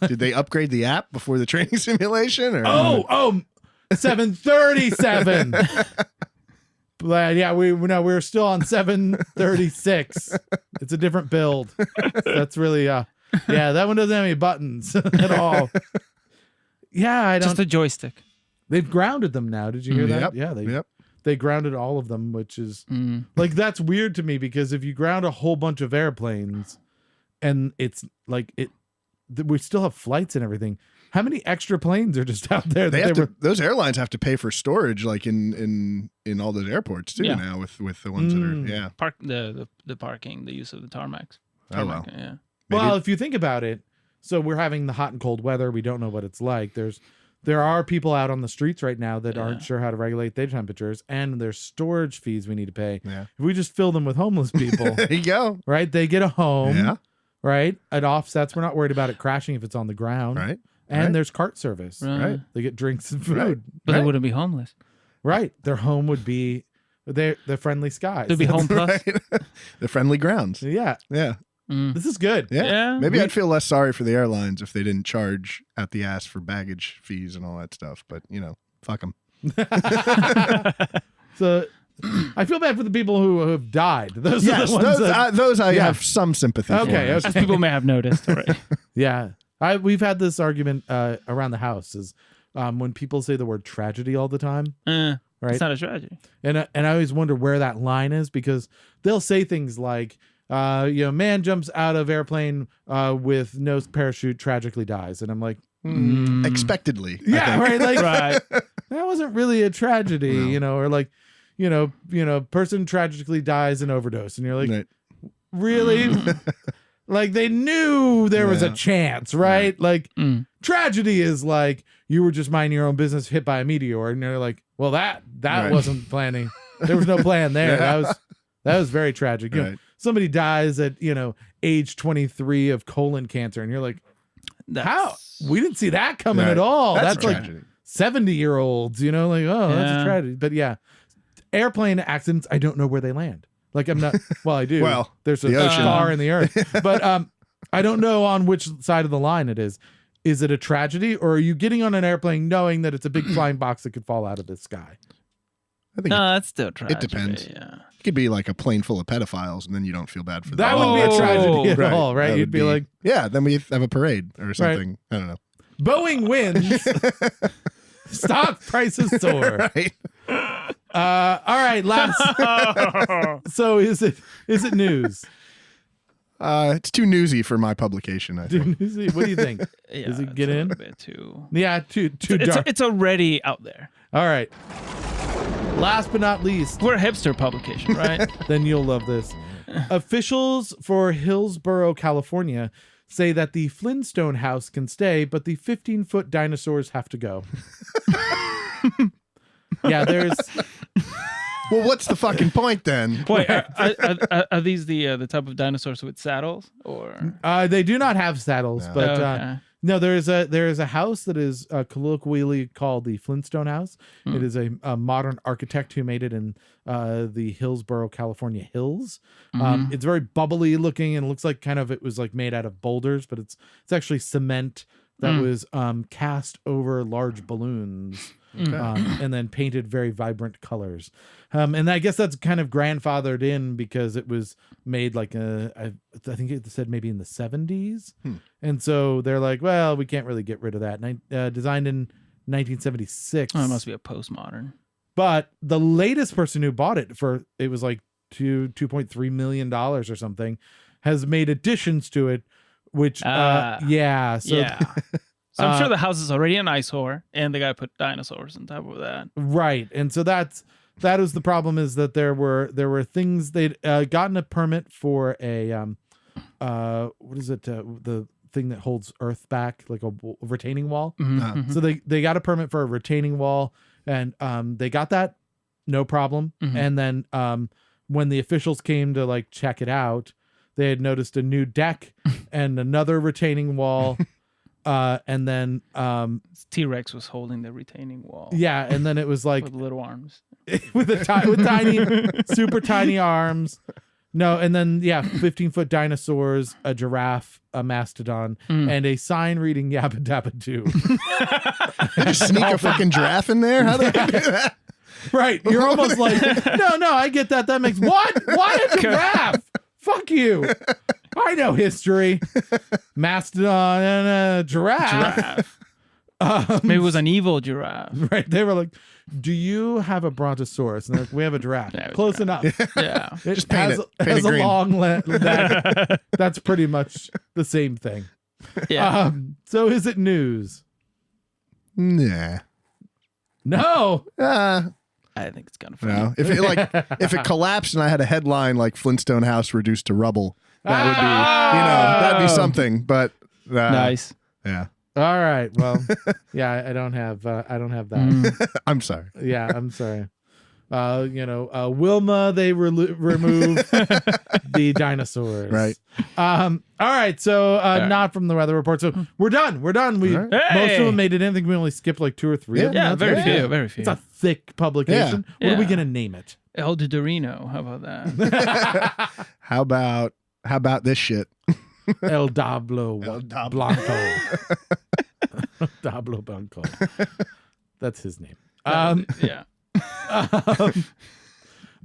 Did they upgrade the app before the training simulation? Or 737. But yeah, we're still on 736. It's a different build. That's really yeah, that one doesn't have any buttons at all. Yeah, I don't. Just a joystick. They've grounded them now. Did you hear that? Yep. Yeah, they grounded all of them, which is that's weird to me, because if you ground a whole bunch of airplanes and it's we still have flights and everything, how many extra planes are just out there? Those airlines have to pay for storage, in all those airports too now with the ones that are Park the parking, the use of the tarmacs. Oh well. Yeah. Well, if you think about it, so we're having the hot and cold weather. We don't know what it's like. There are people out on the streets right now that aren't sure how to regulate their temperatures, and there's storage fees we need to pay. Yeah. If we just fill them with homeless people, There you go. right? They get a home. Yeah. Right. It offsets. We're not worried about it crashing if it's on the ground. Right. And Right. there's cart service. Right. They get drinks and food. Right. But they wouldn't be homeless. Right. Their home would be the friendly skies. It'd be home plus. Right. The friendly grounds. Yeah. Yeah. This is good. Yeah. Yeah. Maybe I'd feel less sorry for the airlines if they didn't charge at the ass for baggage fees and all that stuff. But, fuck them. So I feel bad for the people who have died. Those are the ones those I have some sympathy for. Okay. As people may have noticed already. Yeah. We've had this argument around the house is when people say the word tragedy all the time. Right. It's not a tragedy. And I always wonder where that line is, because they'll say things like, man jumps out of airplane with no parachute, tragically dies. And I'm like, Expectedly. I yeah, think. right. Like Right. that wasn't really a tragedy, No. or like, person tragically dies in overdose. And you're like, Right. really? Like they knew there was a chance, right? Like tragedy is like you were just minding your own business, hit by a meteor, and they're like, well, that Right. wasn't planning. There was no plan there. Yeah. That was very tragic. Right. Somebody dies at age 23 of colon cancer, and you're like, how? We didn't see that coming Right. at all. That's That's a like tragedy. 70-year-olds, that's a tragedy. But yeah, airplane accidents, I don't know where they land. Like I'm not. Well, I do. Well, there's a the ocean. star in the earth, but I don't know on which side of the line it is. Is it a tragedy, or are you getting on an airplane knowing that it's a big flying box that could fall out of the sky? I think No, that's still tragedy. depends. Yeah. it could be like a plane full of pedophiles, and then you don't feel bad for them. That wouldn't be a tragedy at Right. all, right? That You'd would be like, yeah, then we have a parade or something. I don't know. Boeing wins. Stock prices soar. Right. All right, last. So is it news? It's too newsy for my publication, I think. What do you think? Yeah, Does it it's get a in? little bit too. Yeah, too It's, dark. it's already out there. All right. Last but not least, We're a hipster publication, right? then you'll love this. Officials for Hillsborough, California, say that the Flintstone house can stay, but the 15-foot dinosaurs have to go. Yeah, there's. Well, what's the fucking point then? Wait, are these the type of dinosaurs with saddles, or? They do not have saddles, No. but Okay. no, there is a house that is colloquially called the Flintstone house. It is a modern architect who made it in the Hillsborough, California hills. It's very bubbly looking and looks like kind of it was like made out of boulders, but it's actually cement that was cast over large balloons. and then painted very vibrant colors. And I guess that's kind of grandfathered in because it was made like I think it said maybe in the 70s. And so they're like, well, we can't really get rid of that. Designed in 1976. Oh, it must be a postmodern. But the latest person who bought it was like $2.3 million or something, has made additions to it, which So So I'm sure the house is already an eyesore, and the guy put dinosaurs on top of that. Right. And so that was the problem, is that there were things they'd gotten a permit for a what is it, the thing that holds earth back, like a retaining wall. So they got a permit for a retaining wall, and they got that, no problem. And then when the officials came to like check it out, they had noticed a new deck and another retaining wall. And then T-Rex was holding the retaining wall. Yeah, and then it was like with little arms. with tiny, super tiny arms. No, and then 15-foot dinosaurs, a giraffe, a mastodon, and a sign reading Yabba Dabba Doo. Just sneak a fucking giraffe in there? How do they do that? Right. You're almost like, no, I get that. That makes what? Why a giraffe? Fuck you. I know history. Mastodon and a giraffe. Maybe it was an evil giraffe. Right. They were like, do you have a brontosaurus? And they're like, we have a giraffe. Yeah, Close enough. Yeah. It Just paint has, it. Paint has it a green. long that's pretty much the same thing. Yeah. So is it news? Nah. No. I think it's kind of funny. No. If it collapsed and I had a headline like Flintstone house reduced to rubble, that would be, that'd be something. But Nice. Yeah. All right. Well, I don't have that. I'm sorry. Yeah, I'm sorry. Wilma, they remove the dinosaurs. Right. All right. So not from the weather report. So we're done. We're done. We All right. most of Hey! them made it in. I think we only skipped like 2 or 3 of them. Yeah, That's very good. few. Very few. It's a thick publication. Yeah. What are we Yeah. gonna name it? El Dorino. How about that? How about this shit? El Dablo El Dablo. Blanco. Dablo Blanco. That's his name. Yeah.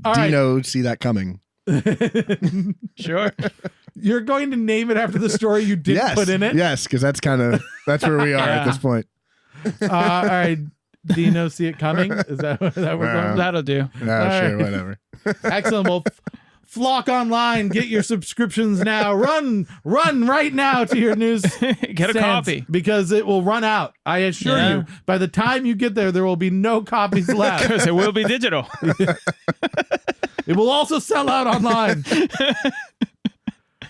All right. Dino, see that coming. Sure. You're going to name it after the story you didn't put in it? Yes, because that's where we are at this point. All right. Dino, see it coming? Is that what we're going? That'll do. No, All sure, right. whatever. Excellent. Well, flock online. Get your subscriptions now. Run right now to your news. Get a stands, copy. because it will run out. I assure you. By the time you get there will be no copies left. Because it will be digital. It will also sell out online.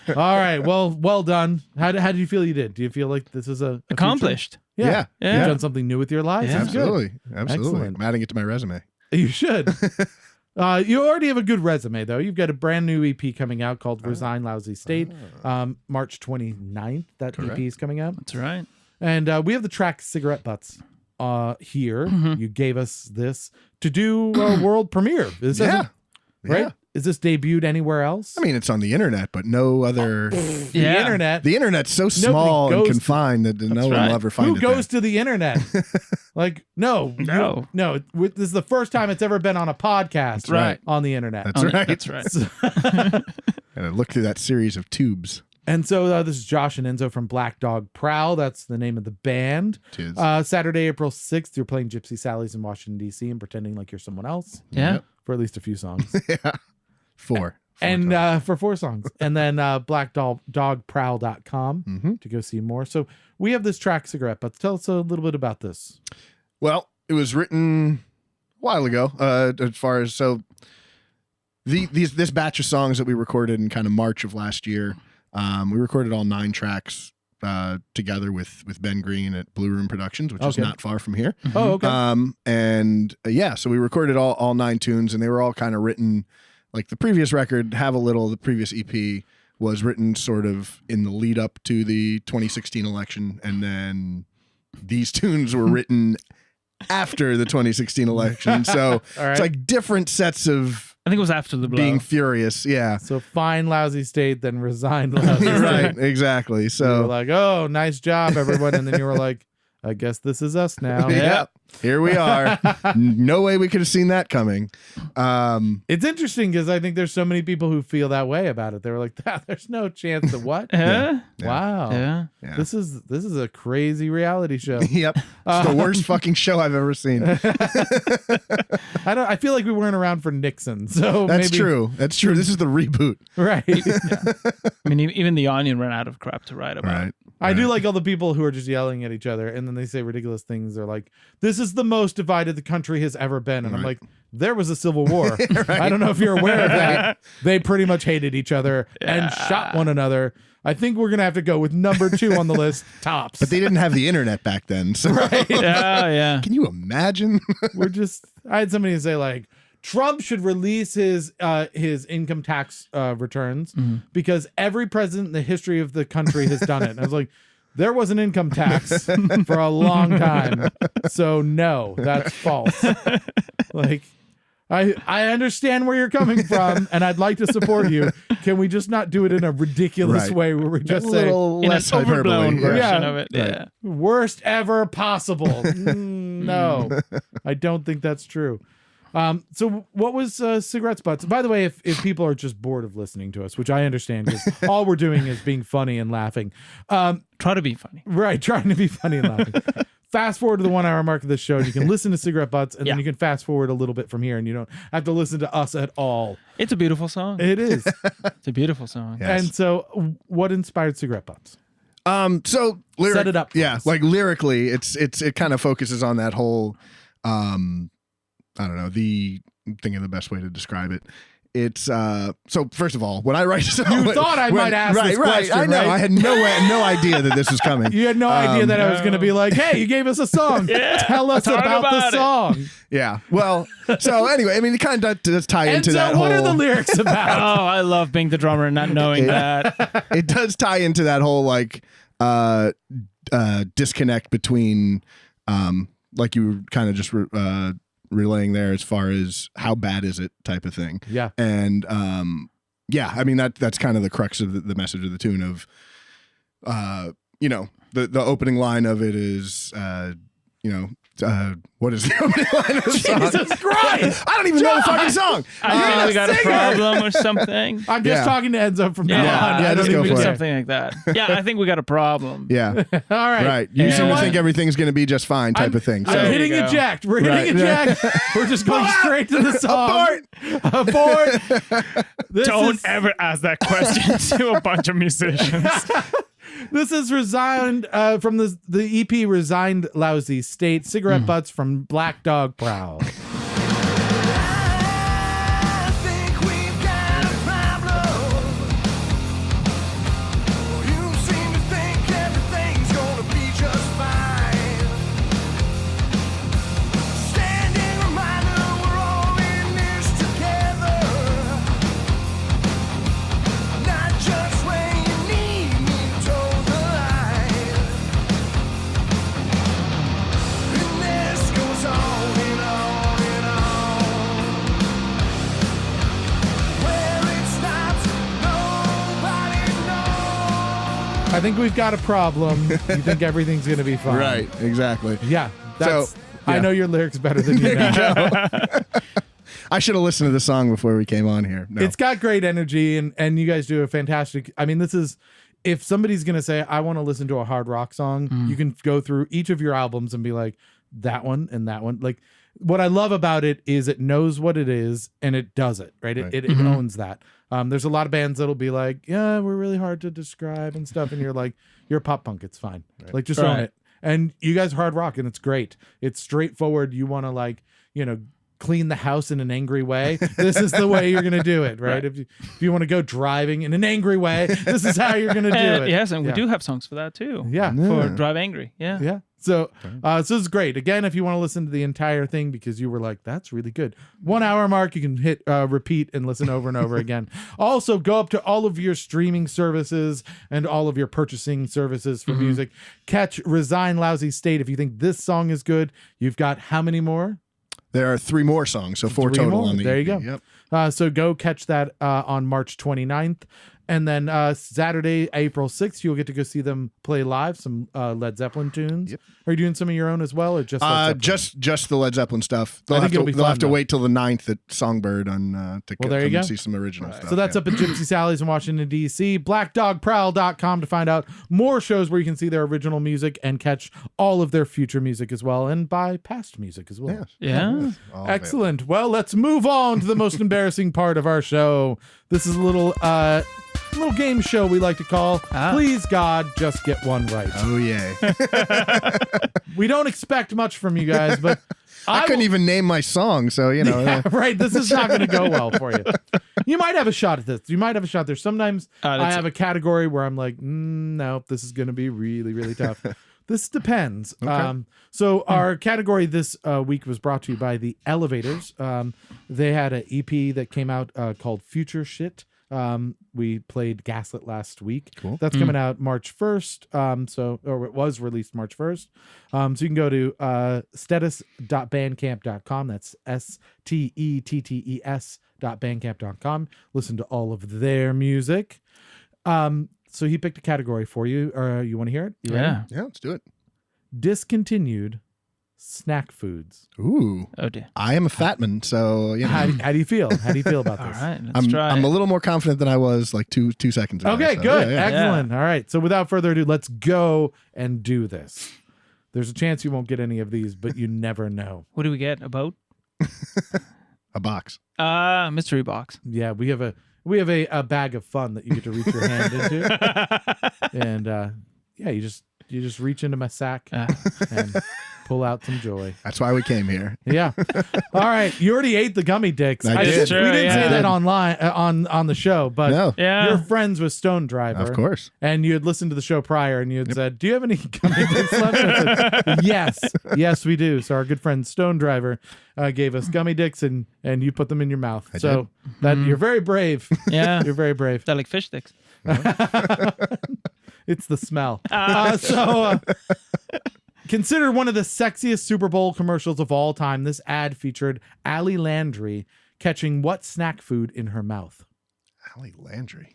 All right. Well done. How did you feel you did? Do you feel like this is a Accomplished. future? Yeah. Yeah. You've done something new with your life. Yeah. That's good. Absolutely. Excellent. I'm adding it to my resume. You should. You already have a good resume, though. You've got a brand new EP coming out called Resign Lousy State. March 29th, that Correct. EP is coming out. That's right. And we have the track Cigarette Butts here. You gave us this to do a world premiere. This Yeah. isn't- Right? Yeah. Is this debuted anywhere else? I mean, it's on the internet, but no other. the Yeah. internet. The internet's so small and goes to- confined that no one right. will ever find Who it. goes to the internet? Like, no. No. No. This is the first time it's ever been on a podcast right. on the internet. That's right. That's right. And look through that series of tubes. And so this is Josh and Enzo from Black Dog Prowl. That's the name of the band. Tis. Saturday, April 6th, you're playing Gypsy Sally's in Washington, D.C. and pretending like you're someone else Yeah. Yep. for at least a few songs. Yeah. Four. And times. for 4 songs. And then blackdogprowl.com Mhm. to go see more. So we have this track, Cigarette Butts. Tell us a little bit about this. Well, it was written a while ago. As far as this batch of songs that we recorded in kind of March of last year, we recorded all 9 tracks together with Ben Green at Blue Room Productions, which is Okay. not far from here. Oh, okay. So we recorded all 9 tunes, and they were all kind of written like the previous record, Have a Little, the previous EP was written sort of in the lead up to the 2016 election, and then these tunes were written after the 2016 election. So All right. it's like different sets of I think it was after the blow. being furious. Yeah. So fine, lousy state, then resigned, lousy state. Right. Exactly. You were So like, oh, nice job, everyone. And then you were like, I guess this is us now. Yep. Here we are. No way we could have seen that coming. It's interesting because I think there's so many people who feel that way about it. They were like, there's no chance that what? Yeah. Wow. Yeah. Yeah. This is a crazy reality show. Yep. It's the worst fucking show I've ever seen. I feel like we weren't around for Nixon. So That's maybe, true. That's true. This is the reboot. Right. I mean, even the Onion ran out of crap to write about. Right. I do like all the people who are just yelling at each other and then they say ridiculous things. They're like, this is the most divided the country has ever been. And I'm like, there was a civil war. I don't know if you're aware of that. They pretty much hated each other and shot one another. I think we're going to have to go with number 2 on the list, tops. But they didn't have the internet back then. So Yeah. can you imagine? I had somebody say like, Trump should release his income tax returns because every president in the history of the country has done it. And I was like, there was an income tax for a long time. So no, that's false. Like, I understand where you're coming from and I'd like to support you. Can we just not do it in a ridiculous way where we just say In an overblown version of it. Right. Yeah. worst ever possible? No, I don't think that's true. So what was cigarettes butts? By the way, if people are just bored of listening to us, which I understand because all we're doing is being funny and laughing. Try to be funny. Right, trying to be funny and laughing. Fast forward to the 1 hour mark of this show and you can listen to cigarette butts and then you can fast forward a little bit from here and you don't have to listen to us at all. It's a beautiful song. It is. It's a beautiful song. Yes. And so what inspired cigarette butts? So Set it up for us. like lyrically, it kind of focuses on that whole, I don't know, I'm thinking of the best way to describe it. It's so first of all, when I write You thought I might ask this question, I know. right? I had no idea that this was coming. You had no idea that I was going to be like, hey, you gave us a song. Tell us talk about the about it. song. Yeah. Well, so anyway, I mean, it kind of does tie And into so that what whole. are the lyrics about? Oh, I love being the drummer and not knowing that. It does tie into that whole like disconnect between like you were kind of just relaying there as far as how bad is it type of thing. Yeah. And yeah, I mean that's kind of the crux of the message of the tune of the opening line of it is what is the opening line of the song? Jesus Christ! I don't even know the fucking song. I think we got a sing it. problem or something. I'm just Yeah. talking to Enzo from now Yeah, on. yeah, I don't just go even for it. care. something like that. Yeah, I think we got a problem. Yeah. All right. Right. You Yeah. seem to What? think everything's going to be just fine type of thing. I'm There you hitting go. eject. We're hitting Right. eject. We're just going straight to the song. Abort! Abort. This Don't is, ever ask that question to a bunch of musicians. This is Resigned from the EP Resigned Lousy State. Cigarette Butts from Black Dog Prowl. I think we've got a problem. You seem to think everything's gonna be just fine. Standing reminder, we're all in this together. Not just when you need me to toe the line. And this goes on and on and on. Where it stops, nobody knows. I think we've got a problem. You think everything's going to be fine. Right. Exactly. Yeah. That's, I yeah. know your lyrics better than you know. I should have listened to the song before we came on here. No. It's got great energy and you guys do a fantastic. I mean, this is, if somebody's going to say, I want to listen to a hard rock song, you can go through each of your albums and be like, that one and that one. Like, what I love about it is it knows what it is and it does it, right? It owns that. There's a lot of bands that'll be like, yeah, we're really hard to describe and stuff. And you're like, you're pop punk. It's fine. Like, just own Right. it. And you guys are hard rock and it's great. It's straightforward. You want to like, clean the house in an angry way. This is the way you're going to do it, right? If you want to go driving in an angry way, this is how you're going to do it. Yes, and we Yeah. do have songs for that too. Yeah. For Drive Angry. Yeah. Yeah. So this is great. Again, if you want to listen to the entire thing because you were like, that's really good. 1 hour mark, you can hit repeat and listen over and over again. Also, go up to all of your streaming services and all of your purchasing services for music. Catch Resign Lousy State. If you think this song is good, you've got how many more? There are 3 more songs, so 4 3 total more? on the There EP. you go. Yep. So go catch that on March 29th. And then Saturday, April 6th, you'll get to go see them play live some Led Zeppelin tunes. Yep. Are you doing some of your own as well, or just Led Zeppelin? Just the Led Zeppelin stuff. I think it'll be They'll fun, have to though. wait till the 9th at Songbird to Well, there you come go. and see some original stuff. So that's up at Gypsy Sally's in Washington, D.C. BlackDogProwl.com to find out more shows where you can see their original music and catch all of their future music as well, and buy past music as well. Yeah. All Excellent. Well, let's move on to the most embarrassing part of our show. This is a little game show we like to call Please God, Just Get One Right. Oh yeah. We don't expect much from you guys, but I couldn't even name my song, so you know. Yeah, right. This is not going to go well for you. You might have a shot at this. You might have a shot there. Sometimes I have a category where I'm like, no, this is going to be really, really tough. This depends. Okay. So our category this week was brought to you by the Elevators. They had an EP that came out called Future Shit. We played Gaslit last week. Cool. That's coming out March 1st. Or it was released March 1st. So you can go to stetis.bandcamp.com. That's STETTES.bandcamp.com. Listen to all of their music. So he picked a category for you. You want to hear it? You ready? Yeah. Yeah, let's do it. Discontinued snack foods. Ooh. Oh dear. I am a fat man, so you know. How do you feel? How do you feel about All this? right. Let's try. I'm it. a little more confident than I was like two seconds ago. Okay, so, good. yeah. Excellent. All right. So without further ado, let's go and do this. There's a chance you won't get any of these, but you never know. What do we get? A boat? A box. Mystery box. Yeah, we have a bag of fun that you get to reach your hand into. And yeah, you just reach into my sack and pull out some joy. That's why we came here. Yeah. All right. You already ate the gummy dicks. I did. Sure, we didn't say yeah. that online on the show, but No. Yeah. you're friends with Stone Driver. Of course. And you had listened to the show prior and you had said, do you have any gummy dicks left? I said, yes, we do. So our good friend Stone Driver gave us gummy dicks and you put them in your mouth. So that you're very brave. Yeah. You're very brave. They're like fish sticks. It's the smell. Considered one of the sexiest Super Bowl commercials of all time, this ad featured Allie Landry catching what snack food in her mouth? Allie Landry.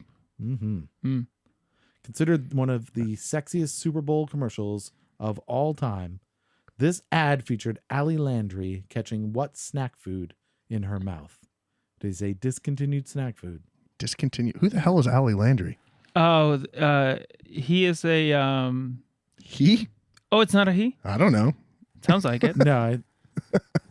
Considered one of the sexiest Super Bowl commercials of all time, this ad featured Allie Landry catching what snack food in her mouth? It is a discontinued snack food. Discontinued. Who the hell is Allie Landry? Oh, he is a He? Oh, it's not a he? I don't know. Sounds like it. No,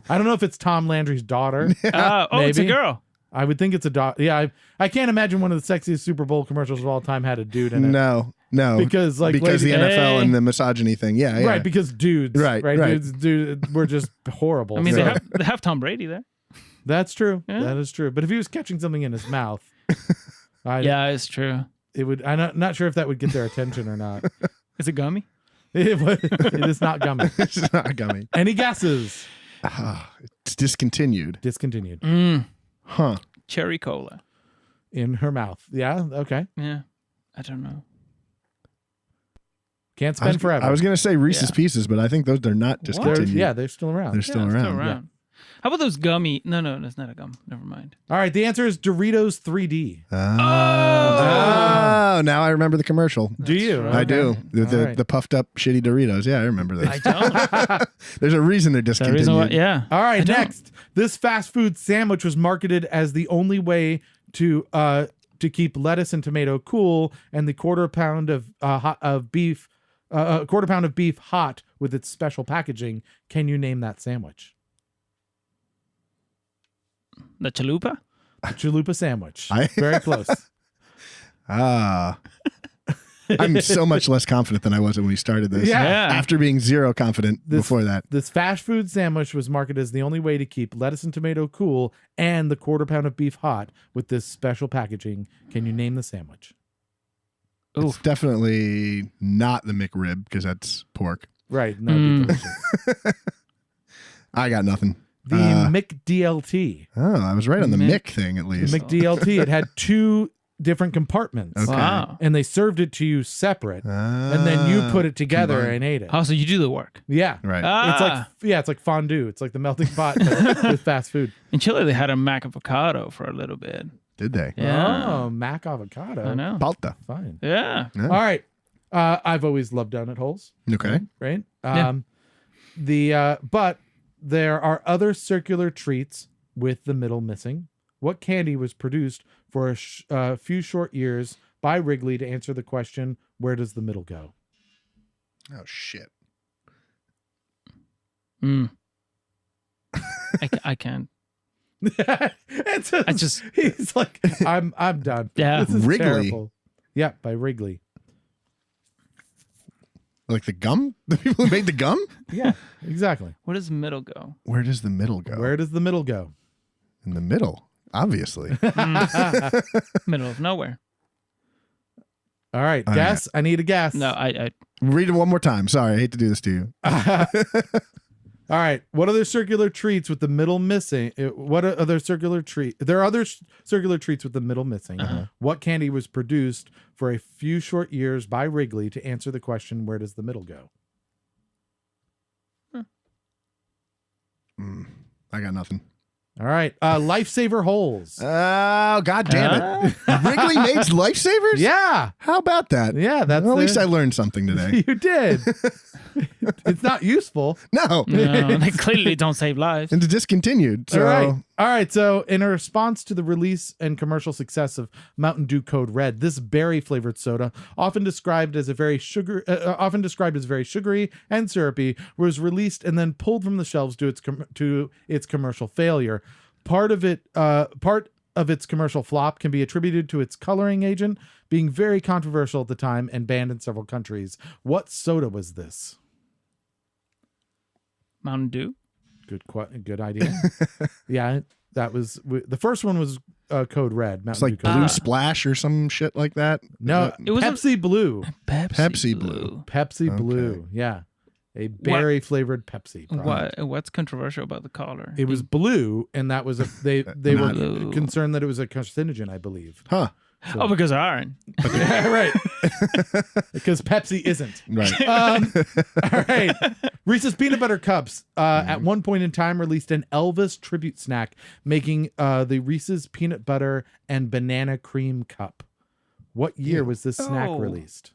I don't know if it's Tom Landry's daughter. It's a Maybe. girl. I would think it's a daughter. Yeah, I can't imagine one of the sexiest Super Bowl commercials of all time had a dude in it. No. Because the lady- NFL and the misogyny thing. Yeah. Right, because dudes. Right. Dudes were just horrible. I mean, So- they have Tom Brady there. that's true. Yeah. That is true. But if he was catching something in his mouth, Yeah, it's true. it would. I'm not sure if that would get their attention or not. Is it gummy? It is not gummy. It's not gummy. Any guesses? It's discontinued. Discontinued. Huh. Cherry cola. In her mouth. Yeah. Okay. Yeah. I don't know. Can't spend forever. I was going to say Reese's Yeah. Pieces, but I think those they're not They're- discontinued. yeah, they're still around. They're still Yeah, around. How about those gummy? No, that's not a gum. Never mind. All right. The answer is Doritos 3D. Oh, now I remember the commercial. Do you? I do. Okay. The All right. the puffed up shitty Doritos. Yeah, I remember I those. don't. There's a reason they're The discontinued. reason why, yeah. All right, I don't. next. This fast food sandwich was marketed as the only way to keep lettuce and tomato cool, and the quarter pound of beef hot with its special packaging. Can you name that sandwich? The chalupa? The chalupa sandwich. I- Very close. I'm so much less confident than I was when we started this. Yeah. After being zero confident before that. This fast food sandwich was marketed as the only way to keep lettuce and tomato cool, and the quarter pound of beef hot with this special packaging. Can you name the sandwich? It's definitely not the McRib because that's pork. Right. No, it'd be delicious. I got nothing. The McDLT. Oh, I was right on the Mick. Mick thing at The least. McDLT. It had two different compartments. Okay. Wow. And they served it to you separate, and then you put it together combined. and ate it. Oh, so you do the work. Yeah. Right. It's like fondue. It's like the melting pot but with fast food. In Chile, they had a mac avocado for a little bit. Did they? Yeah. Oh, mac avocado. I know. Palta. Fine. Yeah. Yeah. All right. I've always loved donut holes. Okay. Right. Yeah. But there are other circular treats with the middle missing. What candy was produced for a few short years by Wrigley to answer the question, where does the middle go? Oh shit. I can't. He's like, I'm done. Yeah. This is Wrigley. terrible. Yeah, by Wrigley. Like the gum? The people who made the gum? Yeah, exactly. Where does the middle go? Where does the middle go? Where does the middle go? In the middle, obviously. Middle of nowhere. All right, All guess. I need a guess. No, I Read it one more time. Sorry, I hate to do this to you. All right. What other circular treats with the middle missing? What other circular treat? There are other circular treats with the middle missing. What candy was produced for a few short years by Wrigley to answer the question, where does the middle go? I got nothing. All right. Lifesaver holes. Oh, God damn it. Wrigley made lifesavers? Yeah. How about that? Yeah. That's Well, at least I learned something today. You did. It's not useful. No. no, they clearly don't save lives. And discontinued. So, All right. So, in a response to the release and commercial success of Mountain Dew Code Red, this berry flavored soda, often described as very sugary and syrupy, was released and then pulled from the shelves to its commercial failure. Part of its commercial flop can be attributed to its coloring agent being very controversial at the time and banned in several countries. What soda was this? Mountain Dew. Good idea. Yeah, that was the first one was Code Red. it's Mountain like Dew Code Blue Red. Splash or some shit like that. No, It was Pepsi Blue. Pepsi Blue. Pepsi Okay. Blue. Yeah, a berry flavored Pepsi. product. What's controversial about the color? It was blue, and that was they were Not blue. concerned that it was a carcinogen, I believe. Huh. Oh, because of iron. Yeah, right. Because Pepsi isn't. Right. All right. Reese's Peanut Butter Cups at one point in time released an Elvis tribute snack, making the Reese's Peanut Butter and Banana Cream Cup. What year was this snack Oh. released?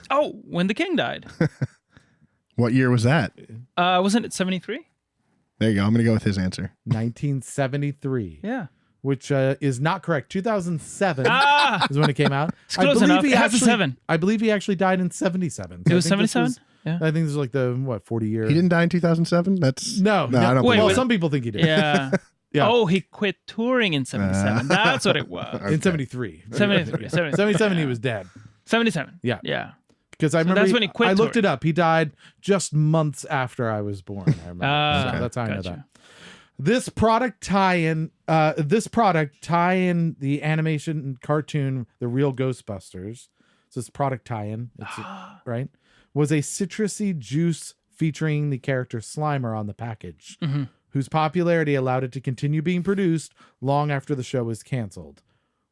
Oh, when the king died. What year was that? Wasn't it 73? There you go. I'm going to go with his answer. 1973. Yeah. Which is not correct. 2007 Ah, is when it came out. it's close enough. It has a 7. I believe he actually died in 77. It was I think this 77? Yeah. I think this is like the 40 year. He didn't die in 2007? That's No, I don't Wait, well, believe some people think he did. Yeah. Yeah. Oh, he quit touring in 77. That's what it was. In 73. 73. 77, he was dead. 77. Yeah. Yeah. Because I remember that's when he quit I looked touring. it up. He died just months after I was born. I remember. So that's how I know gotcha. that. This product tie-in the animation and cartoon The Real Ghostbusters. So this product tie-in, right? Was a citrusy juice featuring the character Slimer on the package, whose popularity allowed it to continue being produced long after the show was canceled.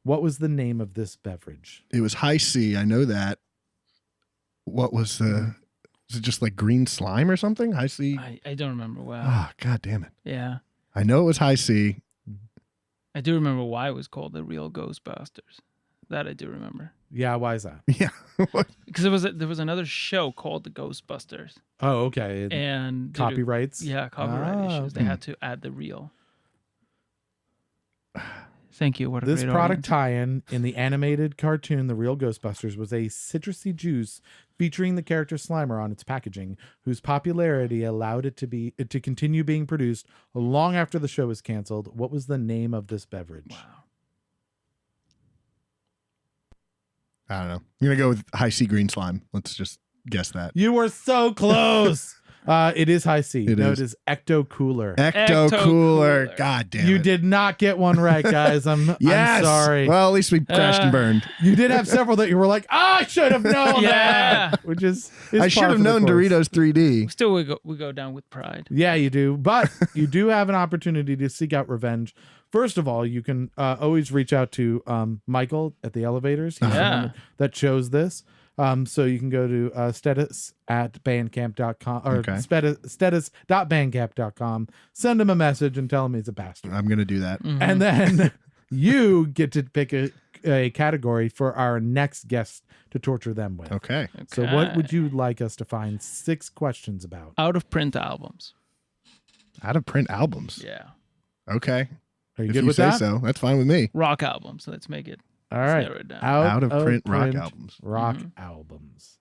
What was the name of this beverage? It was High C. I know that. What was the... Is it just like green slime or something? High C? I don't remember well. Ah, God damn it. Yeah. I know it was High C. I do remember why it was called The Real Ghostbusters. That I do remember. Yeah, why is that? Yeah. What? Because there was another show called The Ghostbusters. Oh, okay. And due to- Copyrights? Yeah, copyright Ah, issues. They okay. had to add the real. Thank you. What a This great product audience. tie-in in the animated cartoon The Real Ghostbusters was a citrusy juice featuring the character Slimer on its packaging, whose popularity allowed it to continue being produced long after the show was canceled. What was the name of this beverage? Wow. I don't know. I'm going to go with High C green slime. Let's just guess that. You were so close. It is High C. It no, is. it is Ecto Cooler. Ecto Cooler. Cooler. God damn You it. did not get one right, guys. I'm Yes. sorry. Well, at least we crashed and burned. You did have several that you were like, I should have known Yeah. that. Which is I should par have for the known course. Doritos 3D. Still, we go down with pride. Yeah, you do. But you do have an opportunity to seek out revenge. First of all, you can always reach out to Michael at the elevators. He's the Yeah. one that chose this. So you can go to status at bandcamp.com or Okay. status.bandcamp.com. Send him a message and tell him he's a bastard. I'm gonna do that. And then you get to pick a category for our next guest to torture them with. Okay. So what would you like us to find 6 questions about? Out of print albums? Out of print albums. Yeah. Okay. Are you If good you with say that? so, that's fine with me. Rock albums. Let's make it. All right. narrow it down. Out of print rock albums. Rock albums.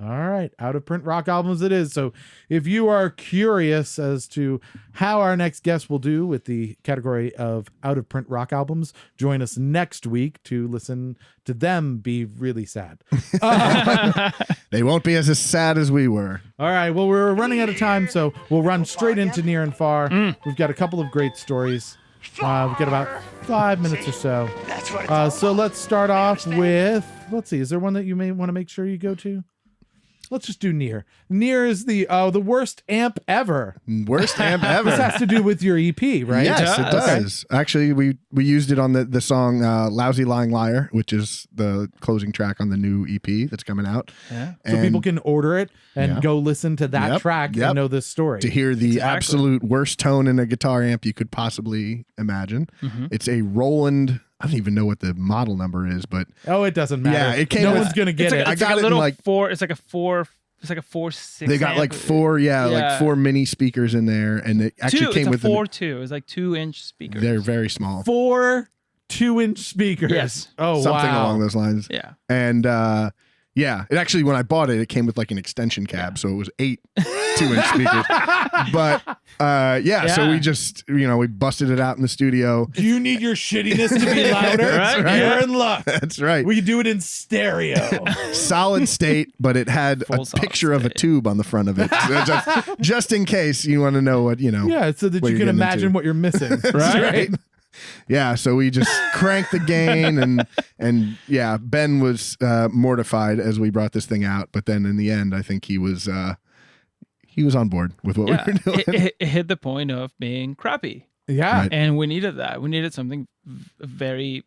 All right. Out of print rock albums it is. So if you are curious as to how our next guest will do with the category of out of print rock albums, join us next week to listen to them be really sad. They won't be as sad as we were. All right. Well, we're running out of time, so we'll run straight into near and far. We've got a couple of great stories. We've got about 5 minutes or so. So let's start off with, let's see, is there one that you may want to make sure you go to? Let's just do Near. Near is the worst amp ever. Worst amp ever. This has to do with your EP, right? Yes, it does. Actually, we used it on the song Lousy Lying Liar, which is the closing track on the new EP that's coming out. Yeah. So people can order it and Yeah. go listen to that Yep, track yep. and know this story. To hear the Exactly. absolute worst tone in a guitar amp you could possibly imagine. It's a Roland. I don't even know what the model number is, but Oh, it doesn't matter. Yeah, it came no with- one's going to get It's like, it. I it's got like it a in little like- 4. It's like a 4. It's like a 4-6. they got like four, like 4 mini speakers in there, and it actually Two. came It's with a 4-2. It's like 2-inch speakers. they're very small, 4 2-inch speakers. Yes. Oh, something wow. along those lines. Yeah. And yeah, it actually, when I bought it, it came with like an extension cab, so it was 8 2-inch speakers. But yeah, so we just we busted it out in the studio. Do you need your shittiness to be louder? Right? You're in luck. That's right. We do it in stereo. Solid state, but it had Full a solid picture of a state. tube on the front of it, so just in case you want to know what Yeah, so that what you you're can getting imagine into. what you're missing. That's right? Yeah, so we just cranked the gain, and yeah, Ben was mortified as we brought this thing out, but then in the end, I think he was on board with what Yeah. we were doing. It hit the point of being crappy, Yeah. Right. and we needed that. We needed something very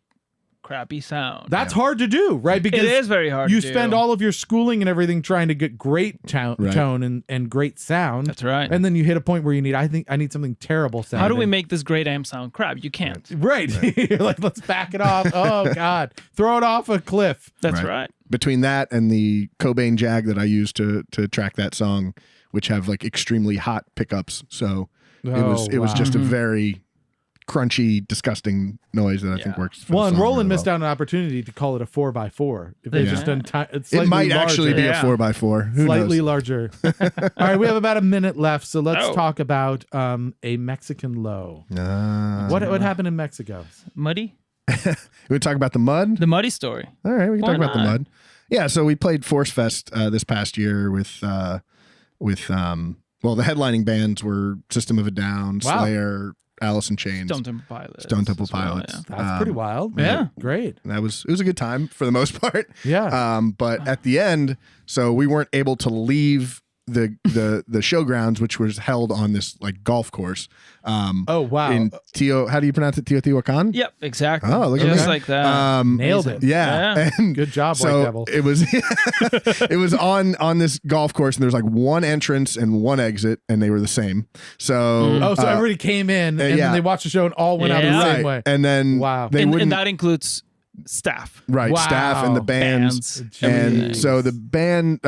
crappy sound. That's hard to do, right? Because it is very hard. you to spend do. all of your schooling and everything trying to get great Right. tone and great sound. That's right. And then you hit a point where you need, I think I need something terrible sounding. How do we make this great amp sound crap? You can't. Right. You're like, let's back it off. Oh, God. Throw it off a cliff. That's Right. right. Between that and the Cobain Jag that I used to track that song, which have like extremely hot pickups, so it was just a very crunchy, disgusting noise that I think Yeah. works. For Well, the and song Roland really missed well. out on an opportunity to call it a 4x4. If they Yeah. just done it's It slightly might actually larger. be Yeah. a 4x4. Who Slightly knows? larger. All right, we have about a minute left, so let's Oh. talk about a Mexican low. What happened in Mexico? Muddy? We talk about the mud. The Muddy story. All right, we can Why talk about the not? mud. Yeah, so we played Force Fest this past year with the headlining bands were System of a Down, Wow. Slayer, Alice in Chains, Stone Temple Pilots. Stone Temple as well, Pilots. yeah. That's pretty wild. Yeah. Great. It was a good time for the most part. Yeah. But at the end, so we weren't able to leave the showgrounds, which was held on this like golf course. Oh, wow. In how do you pronounce it? Teotihuacan? Yep, exactly. Oh, look at Just that. like that. Nailed it. Yeah. Yeah. And Good job, so White Devil. it was it was on this golf course, and there's like one entrance and one exit, and they were the same. So Oh, so everybody came in and yeah. then they watched the show and all went out the Yeah. same right. way. And then Wow. they and wouldn't that includes staff. right Wow. staff and the bands. And Jeez. so the band,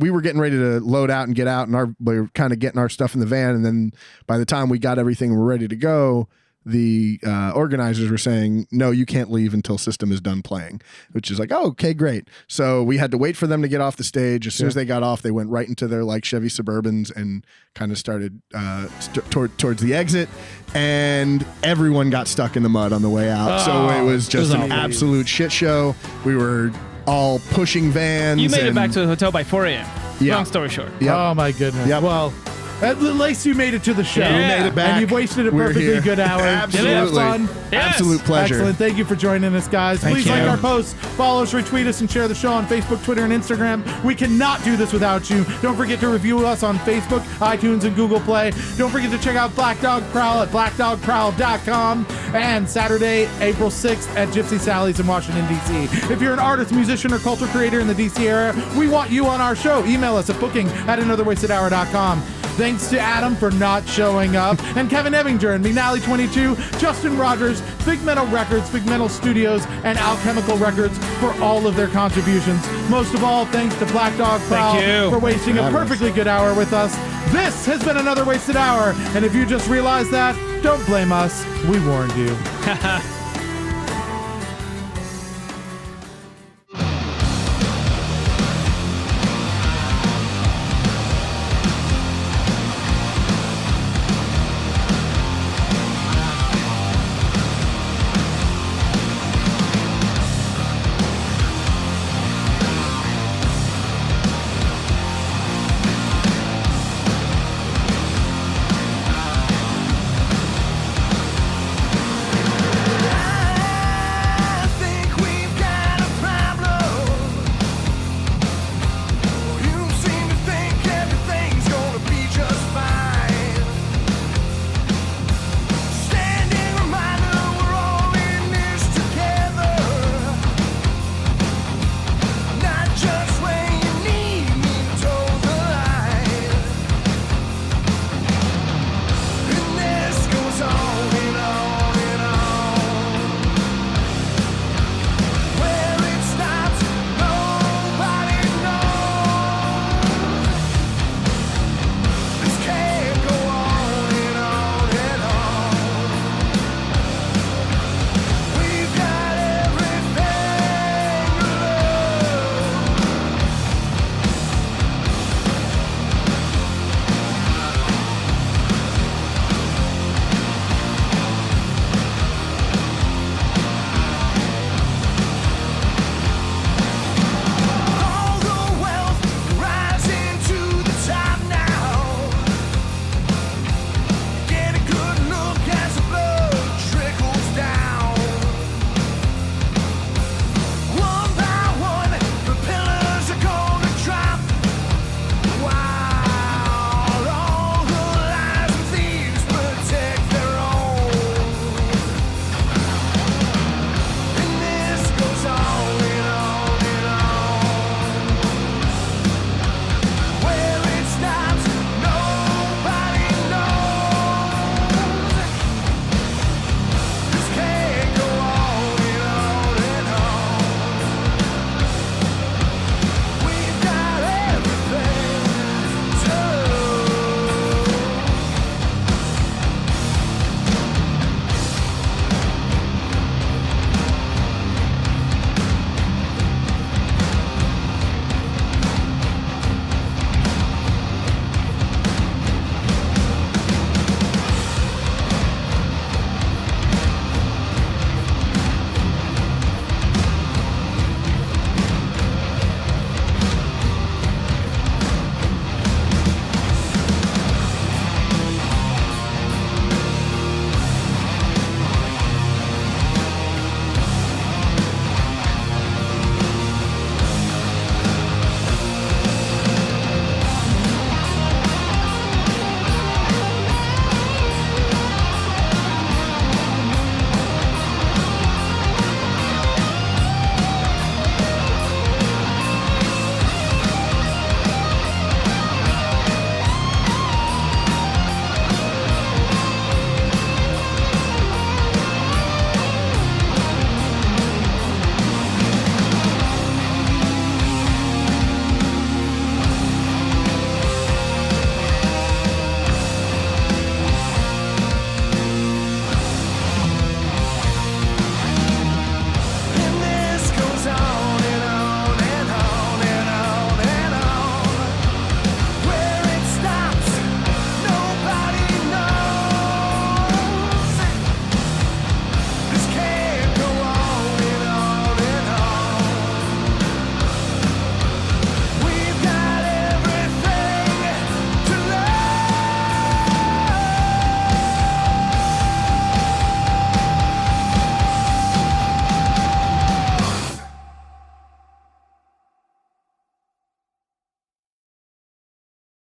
we were getting ready to load out and get out, and we were kind of getting our stuff in the van. And then by the time we got everything and we're ready to go, the organizers were saying, no, you can't leave until System is done playing, which is like, oh, okay, great. So we had to wait for them to get off the stage. As soon as they got off, they went right into their like Chevy Suburbans and kind of started towards the exit, and everyone got stuck in the mud on the way out. So it was just an awful. absolute shit show. We were all pushing vans. You made it and- back to the hotel by 4 a.m. Yeah. Long story short. Yep. Oh, my goodness. Yep. Well, At least you made it to the show. Yeah. We made it back. And you've wasted a We're perfectly here. good hour. Absolutely. Did you have fun? Yes. Absolute pleasure. Excellent. Thank you for joining us, guys. Please you. like our posts, follow us, retweet us, and share the show on Facebook, Twitter, and Instagram. We cannot do this without you. Don't forget to review us on Facebook, iTunes, and Google Play. Don't forget to check out Black Dog Prowl at blackdogprowl.com and Saturday, April 6th at Gypsy Sally's in Washington, D.C. If you're an artist, musician, or culture creator in the D.C. area, we want you on our show. Email us at booking@anotherwastedhour.com. Thanks to Adam for not showing up, and Kevin Evinger and McNally22, Justin Rogers, Big Metal Records, Big Metal Studios, and Alchemical Records for all of their contributions. Most of all, thanks to Black Dog Prowl Thank you. for wasting a perfectly good hour with us. This has been another wasted hour, and if you just realized that, don't blame us. We warned you.